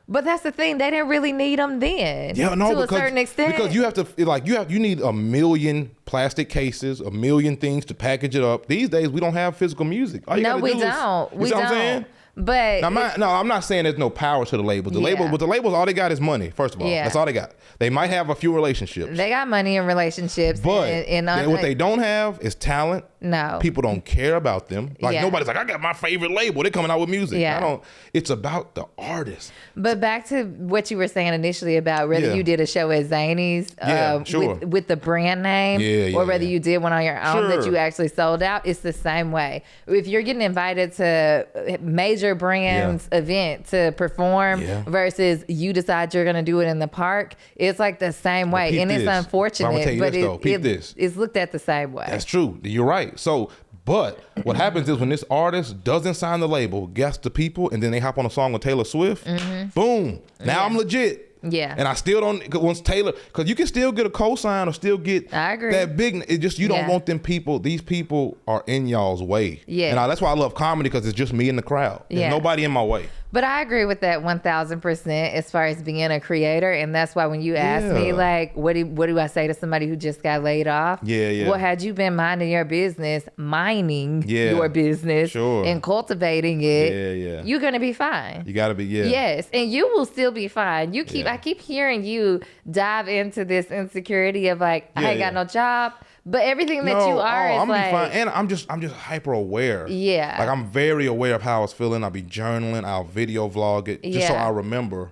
But that's the thing. They didn't really need them then. Yeah, no, to a certain extent. Because you have to, you need a million plastic cases, a million things to package it up. These days, we don't have physical music. All you No, gotta we do don't. Is, We you know don't. what I'm saying? But Now, I'm not saying there's no power to the labels. The labels, all they got is money. First of all, Yeah. that's all they got. They might have a few relationships, they got money and relationships. but and what they don't have is talent. No. People don't care about them. Like Yeah. nobody's like, I got my favorite label. They're coming out with music. Yeah. It's about the artist. But back to what you were saying initially about whether Yeah. you did a show at Zany's sure. with the brand name or whether you did one on your own that Sure. you actually sold out, it's the same way. If you're getting invited to major brands event to perform versus you decide you're going to do it in the park, it's like the same way. peep And it's this. unfortunate, I'm gonna tell you but this, though. Peep this. it's looked at the same way. That's true. You're right. So, but what happens is when this artist doesn't sign the label, gets the people, and then they hop on a song with Taylor Swift, boom. Now I'm legit. Yeah. And I still don't, once Taylor, because you can still get a cosign or still get I agree. that big, it just, you don't Yeah. want them people, these people are in y'all's way. Yeah. And that's why I love comedy, because it's just me and the crowd. There's Yeah. nobody in my way. But I agree with that 1000% as far as being a creator. And that's why when you ask me, Yeah. like, what do I say to somebody who just got laid off? Yeah. Well, had you been minding your business, mining Yeah. your business Sure. and cultivating it, Yeah. you're going to be fine. You got to be, Yes, and you will still be fine. Yeah. I keep hearing you dive into this insecurity of like, I ain't got no job. But everything that you are is I'm like, gonna be fine. And I'm just hyper aware. Yeah. Like I'm very aware of how I was feeling. I'll be journaling. I'll video vlog it just so Yeah. I remember.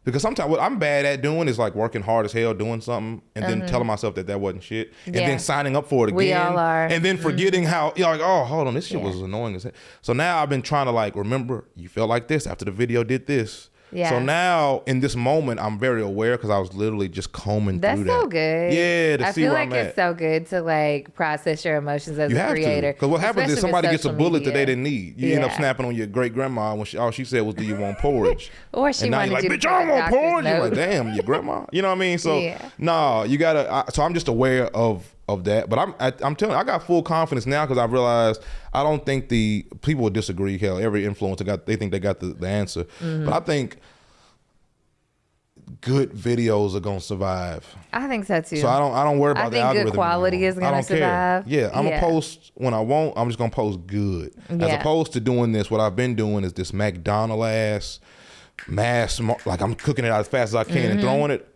Because sometimes what I'm bad at doing is like working hard as hell doing something and then telling myself that wasn't shit and Yeah. then signing up for it again. We all are. And then forgetting how like, oh, hold on, this shit was annoying as hell. So now I've been trying to like remember you felt like this after the video did this. Yeah. So now in this moment I'm very aware because I was literally just combing that's through that. so good. Yeah, to I see feel where like I'm it's at. so good to like process your emotions as You a have creator. to, because what happens is especially with somebody gets a social bullet media. that they didn't need. You end up Yeah. snapping on your great grandma when all she said was, "Do you want porridge?" Or she and now wanted you're like, you to "Bitch, take I a don't want doctor's porridge." You're like, note. "Damn, your grandma." You know what I mean? So Yeah. no, you gotta. So I'm just aware of that, but I'm telling you, I got full confidence now because I realized I don't think the people would disagree. Hell, every influencer they think they got the answer, Mm-hmm. but I think good videos are gonna survive. I think so too. So I don't worry about the think algorithm. good quality anymore. is gonna I don't care. survive. Yeah, I'm Yeah. gonna post when I want. I'm just gonna post good. As Yeah. opposed to doing this, what I've been doing is this McDonald's ass like I'm cooking it out as fast as I can Mm-hmm. and throwing it.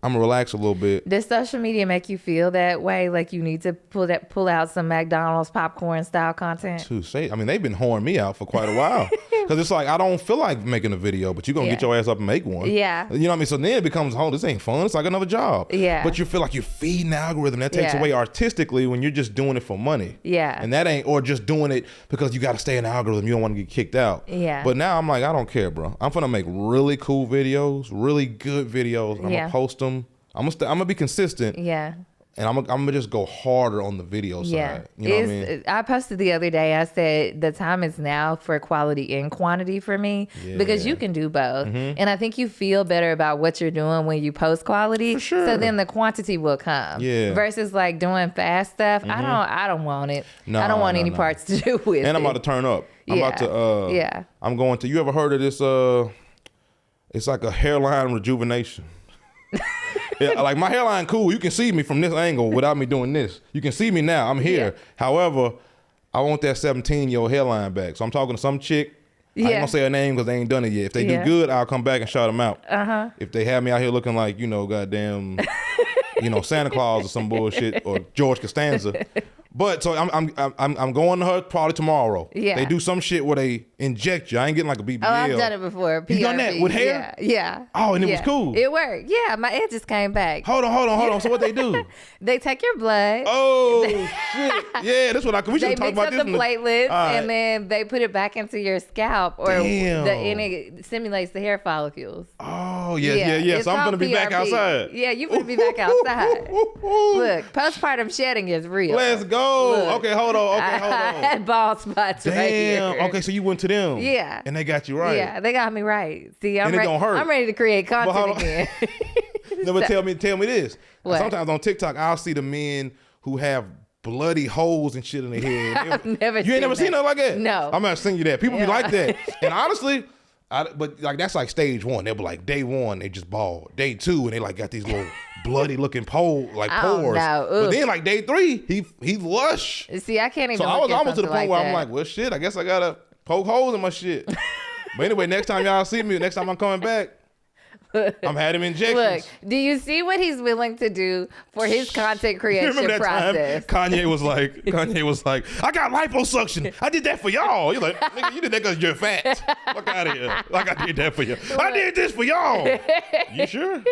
I'm gonna relax a little bit. Does social media make you feel that way? Like you need to pull out some McDonald's popcorn style content? To say, I mean, they've been whoring me out for quite a while because it's like I don't feel like making a video, but you're gonna get Yeah. your ass up and make one. Yeah. You know what I mean? So then it becomes, oh, this ain't fun. It's like another job. Yeah. But you feel like you're feeding the algorithm. That takes Yeah. away artistically when you're just doing it for money. Yeah. And that ain't, or just doing it because you got to stay in the algorithm. You don't want to get kicked out. Yeah. But now I'm like, I don't care, bro. I'm gonna make really cool videos, really good videos. I'm Yeah. gonna post them. I'm gonna be consistent. Yeah. And I'm gonna just go harder on the video Yeah. side. You know what I mean? I posted the other day, I said the time is now for quality and quantity for me because you can do both. And I think you feel better about what you're doing when you post quality. For sure. So then the quantity will come. Yeah. Versus like doing fast stuff. I don't want it. No, I don't want no, any no. parts to do with it. And I'm about to turn up. I'm Yeah. about to Yeah. I'm going to, you ever heard of this it's like a hairline rejuvenation. Yeah, like my hairline cool. You can see me from this angle without me doing this. You can see me now. I'm here. Yeah. However, I want that 17-year-old hairline back. So I'm talking to some chick. I ain't Yeah. gonna say her name because they ain't done it yet. If they Yeah. do good, I'll come back and shout them out. If they have me out here looking like, goddamn, Santa Claus or some bullshit or George Costanza. But so I'm going to her probably tomorrow. Yeah. They do some shit where they inject you. I ain't getting like a BBL. Oh, I've done it before. You done that PRP. with hair? Yeah. Oh, and it was Yeah. cool. It worked. Yeah, my edges came back. Hold on. So what they do? They take your blood. Oh shit! Yeah, that's what we should They talk mix about up this. the platelets All right. and then they put it back into your scalp, Damn. and it stimulates the hair follicles. Oh yeah. it's So I'm called gonna be back PRP. outside. Yeah, you gonna be back outside. Look, postpartum shedding is real. Let's go. Look. Okay, hold on. I had bald spots right Damn. here. Okay, so you went to them. Yeah. And they got you right. Yeah, they got me right. See, And it don't hurt. I'm ready to create hold content on. again. No, but tell me this. What? Sometimes on TikTok, I'll see the men who have bloody holes and shit in their head. I've never You ain't never seen that. nothing like that? No. I'm not sending you that. People be Yeah. like that. And honestly, But like that's like stage one. They'll be like day one, they just bald. Day two, and they like got these little bloody looking pores. But then like day three, he's lush. See, I can't even. So I was almost to the point where that. I'm like, well, shit. I guess I gotta poke holes in my shit. But anyway, next time y'all see me, next time I'm coming back, I'm having injections. Look, do you see what he's willing to do for his content creation process? Kanye was like, I got liposuction. I did that for y'all. You're like, nigga, you did that because you're fat. Fuck out of here. Like I did that for you. I did this for y'all. You sure?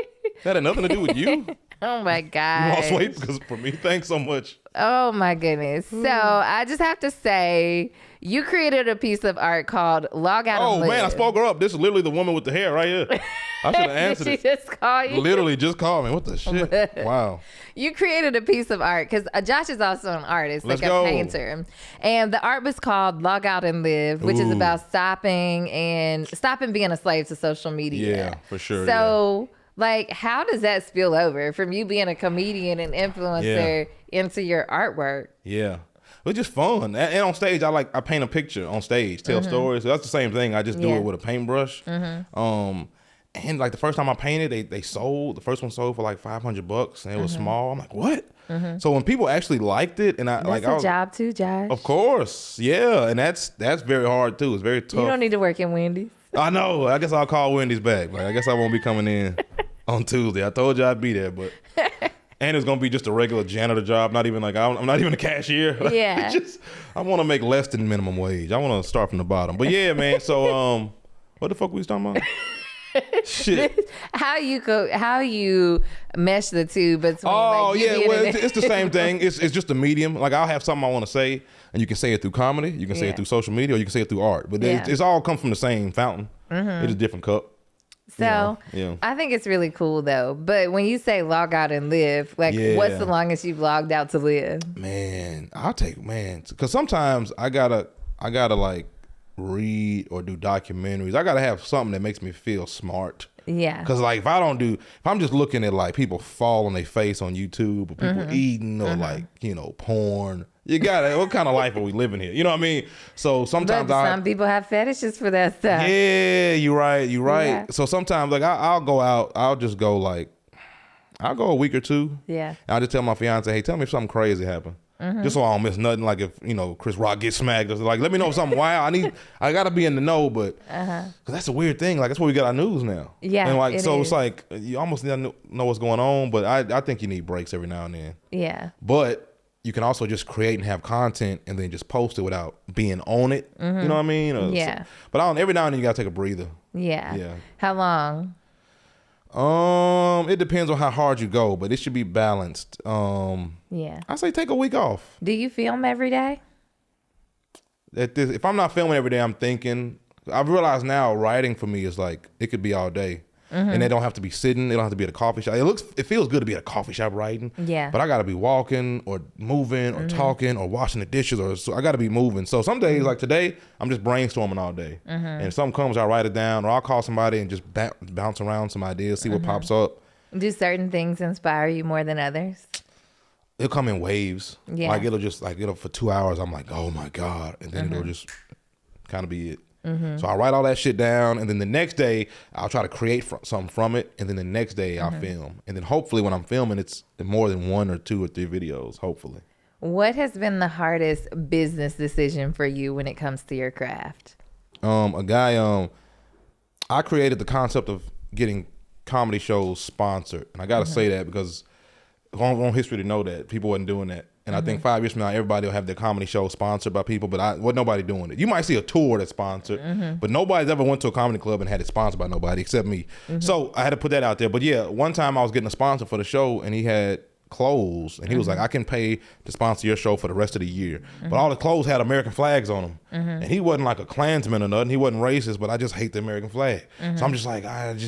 That had nothing to do with you. Oh my God. You lost weight because for me. Thanks so much. Oh my goodness. So I just have to say, you created a piece of art called Log Out and Live. Oh man, I spoke her up. This is literally the woman with the hair right here. I should have answered Did she just call you? Literally just called me. What the shit? Wow. You created a piece of art because Josh is also an artist, Let's like go. a painter. And the art was called Log Out and Live, which is about stopping being a slave to social media. Yeah, for sure. So like, how does that spill over from you being a comedian and influencer into your artwork? Yeah. It's just fun. And on stage, I paint a picture on stage, tell stories. So that's the same thing. I just do it with a paintbrush. And like the first time I painted, they sold. The first one sold for like $500, and it was small. I'm like, what? So when people actually liked it, and That's a job too, Josh. Of course, yeah, and that's very hard too. It's very tough. You don't need to work in Wendy's. I know. I guess I'll call Wendy's back. Like I guess I won't be coming in on Tuesday. I told you I'd be there, but. And it's gonna be just a regular janitor job. Not even like I'm not even a cashier. Yeah. I want to make less than minimum wage. I want to start from the bottom. But yeah, man. So what the fuck we was talking about? Shit. How you mesh the two between? Oh yeah, well it's the same thing. It's just a medium. Like I'll have something I want to say, and you can say it through comedy, you can say it through social media, or you can say it through art. But it's all come from the same fountain. It's a different cup. So I think it's really cool though. But when you say log out and live, like what's the longest you've logged out to live? Man, because sometimes I gotta like read or do documentaries. I gotta have something that makes me feel smart. Yeah. Because like if I'm just looking at like people fall on their face on YouTube or people eating or like, porn. You got what kind of life are we living here? You know what I mean? So sometimes some people have fetishes for that stuff. Yeah, you're right. Yeah. So sometimes like I'll go out, I'll go a week or two. Yeah. And I'll just tell my fiance, hey, tell me if something crazy happened. Just so I don't miss nothing. Like if, Chris Rock gets smacked, like let me know something wild. I gotta be in the know, but cause that's a weird thing. Like that's where we get our news now. Yeah. And like it's like you almost need to know what's going on, but I think you need breaks every now and then. Yeah. But you can also just create and have content and then just post it without being on it. You know what I mean? Yeah. But every now and then you gotta take a breather. Yeah. Yeah. How long? It depends on how hard you go, but it should be balanced. Yeah. I say take a week off. Do you film every day? If I'm not filming every day, I'm thinking. I've realized now writing for me is like it could be all day. And they don't have to be sitting. They don't have to be at a coffee shop. It feels good to be at a coffee shop writing. Yeah. But I got to be walking or moving or talking or washing the dishes so I got to be moving. So some days like today, I'm just brainstorming all day. And if something comes, I'll write it down or I'll call somebody and just bounce around some ideas, see what pops up. Do certain things inspire you more than others? It'll come in waves. Yeah. Like it'll for 2 hours, I'm like, oh my God. And then it'll just kind of be it. So I write all that shit down, and then the next day I'll try to create something from it, and then the next day I'll film, and then hopefully when I'm filming, it's more than 1 or 2 or 3 videos. Hopefully. What has been the hardest business decision for you when it comes to your craft? A guy, I created the concept of getting comedy shows sponsored, and I got to say that because on history to know that people wasn't doing that. And I think 5 years from now, everybody will have their comedy show sponsored by people, but nobody doing it. You might see a tour that's sponsored, but nobody's ever went to a comedy club and had it sponsored by nobody except me. So I had to put that out there. But yeah, one time I was getting a sponsor for the show, and he had clothes, and he was like, I can pay to sponsor your show for the rest of the year. But all the clothes had American flags on them. And he wasn't like a Klansman or nothing. He wasn't racist, but I just hate the American flag. So I'm just like, and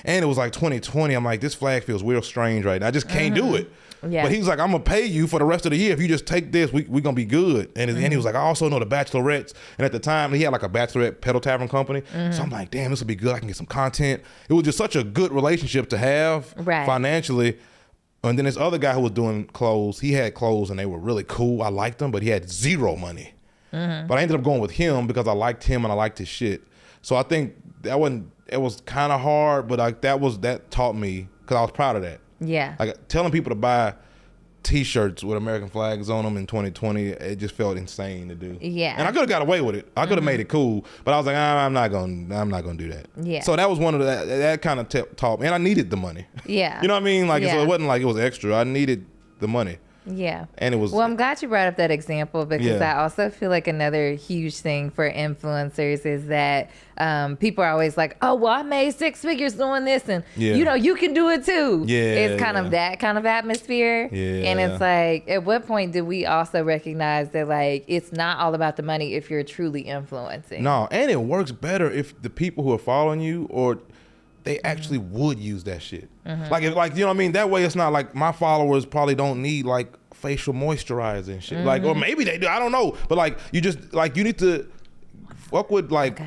it was like 2020. I'm like, this flag feels real strange right now. I just can't do it. Yeah. But he was like, I'm gonna pay you for the rest of the year. If you just take this, we gonna be good. And he was like, I also know the Bachelorettes. And at the time, he had like a Bachelorette pedal tavern company. So I'm like, damn, this will be good. I can get some content. It was just such a good relationship to have financially. And then this other guy who was doing clothes, he had clothes and they were really cool. I liked them, but he had zero money. But I ended up going with him because I liked him and I liked his shit. So I think it was kind of hard, but like that taught me, because I was proud of that. Yeah. Like telling people to buy T-shirts with American flags on them in 2020, it just felt insane to do. Yeah. And I could have got away with it. I could have made it cool, but I was like, I'm not gonna do that. Yeah. So that was one of that kind of taught me, and I needed the money. Yeah. You know what I mean? Like, Yeah. so it wasn't like it was extra. I needed the money. Yeah. And it was. Well, I'm glad you brought up that example, because Yeah. I also feel like another huge thing for influencers is that people are always like, oh, well, I made 6 figures doing this, and Yeah. you can do it too. Yeah, It's kind of that kind of atmosphere. Yeah. And it's like, at what point do we also recognize that, like, it's not all about the money if you're truly influencing? No, and it works better if the people who are following you, or they actually would use that shit. Like, you know what I mean? That way it's not like my followers probably don't need like facial moisturizer and shit. Like, or maybe they do, I don't know. But like, you just, like, you need to fuck with like,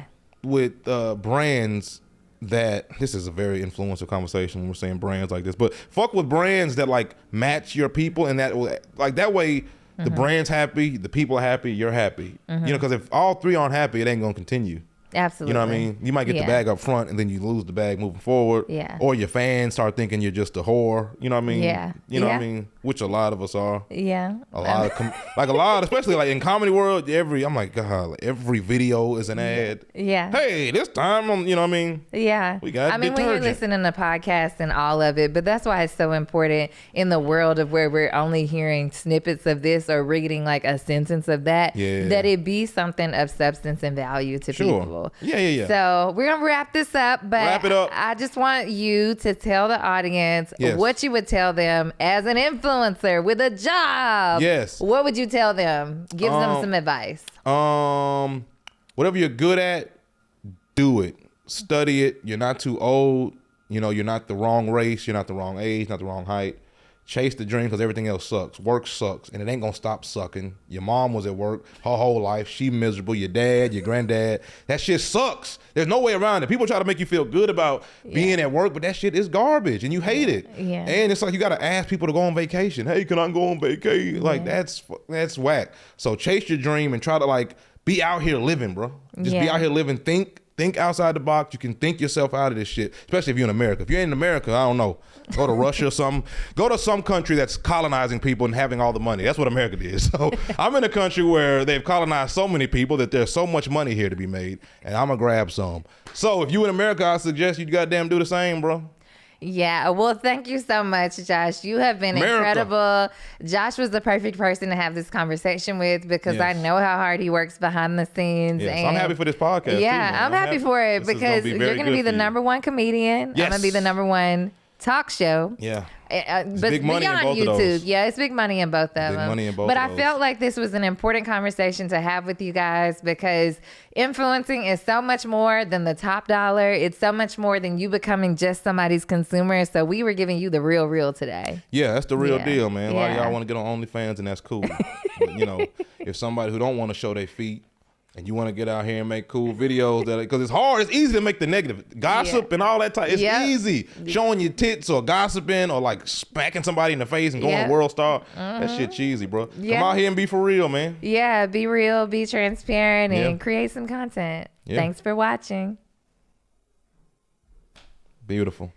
with brands that, this is a very influential conversation when we're saying brands like this, but fuck with brands that like match your people, and that like, that way the brand's happy, the people are happy, you're happy. You know, because if all three aren't happy, it ain't gonna continue. Absolutely. You know what I mean? You might get the bag up front, and then you lose the bag moving forward. Yeah. Or your fans start thinking you're just a whore. You know what I mean? Yeah. You know what I Yeah. mean? Which a lot of us are. Yeah. A lot of, especially like in comedy world, I'm like, God, like every video is an ad. Yeah. Hey, this time, you know what I mean? Yeah. We got when you're detergent. listening to podcasts and all of it, but that's why it's so important in the world of where we're only hearing snippets of this or reading like a sentence of that, Yeah. that it be something of substance and value to people. Yeah. So we're going to wrap this up, but Wrap it up. I just want you to tell the audience Yes. what you would tell them as an influencer with a job. Yes. What would you tell them? Give them some advice. Whatever you're good at, do it. Study it. You're not too old. You know, you're not the wrong race. You're not the wrong age, not the wrong height. Chase the dream, because everything else sucks. Work sucks, and it ain't gonna stop sucking. Your mom was at work her whole life. She miserable. Your dad, your granddad. That shit sucks. There's no way around it. People try to make you feel good about being at work, but that shit is garbage, and you hate it. Yeah. And it's like you gotta ask people to go on vacation. Hey, can I go on vacation? Like, that's whack. So chase your dream and try to like be out here living, bro. Just be Yeah. out here living. Think outside the box. You can think yourself out of this shit, especially if you're in America. If you're in America, I don't know, go to Russia or something. Go to some country that's colonizing people and having all the money. That's what America is. So I'm in a country where they've colonized so many people that there's so much money here to be made, and I'm gonna grab some. So if you in America, I suggest you goddamn do the same, bro. Yeah, well, thank you so much, Josh. You have been America. incredible. Josh was the perfect person to have this conversation with, because I Yes. know how hard he works behind the scenes. Yes, and I'm happy for this podcast. Yeah, too, man. I'm happy for it, This is gonna because be you're very going to good be the for you. number one comedian. I'm going to be Yes. the number one talk show. Yeah. But big money in beyond both of YouTube, those. yeah, it's big money in both of them. money in both but of I those. felt like this was an important conversation to have with you guys, because influencing is so much more than the top dollar. It's so much more than you becoming just somebody's consumer. So we were giving you the real today. Yeah, that's the real Yeah. deal, man. A lot of Yeah. y'all want to get on OnlyFans, and that's cool. But you know, if somebody who don't want to show their feet, and you want to get out here and make cool videos, that because it's hard, it's easy to make the negative gossip and all that type. It's easy showing your tits or gossiping or like smacking somebody in the face and going to World Star. That shit cheesy, bro. Yeah. Come out here and be for real, man. Yeah, be real, be transparent, and create some content. Yeah. Thanks for watching. Beautiful.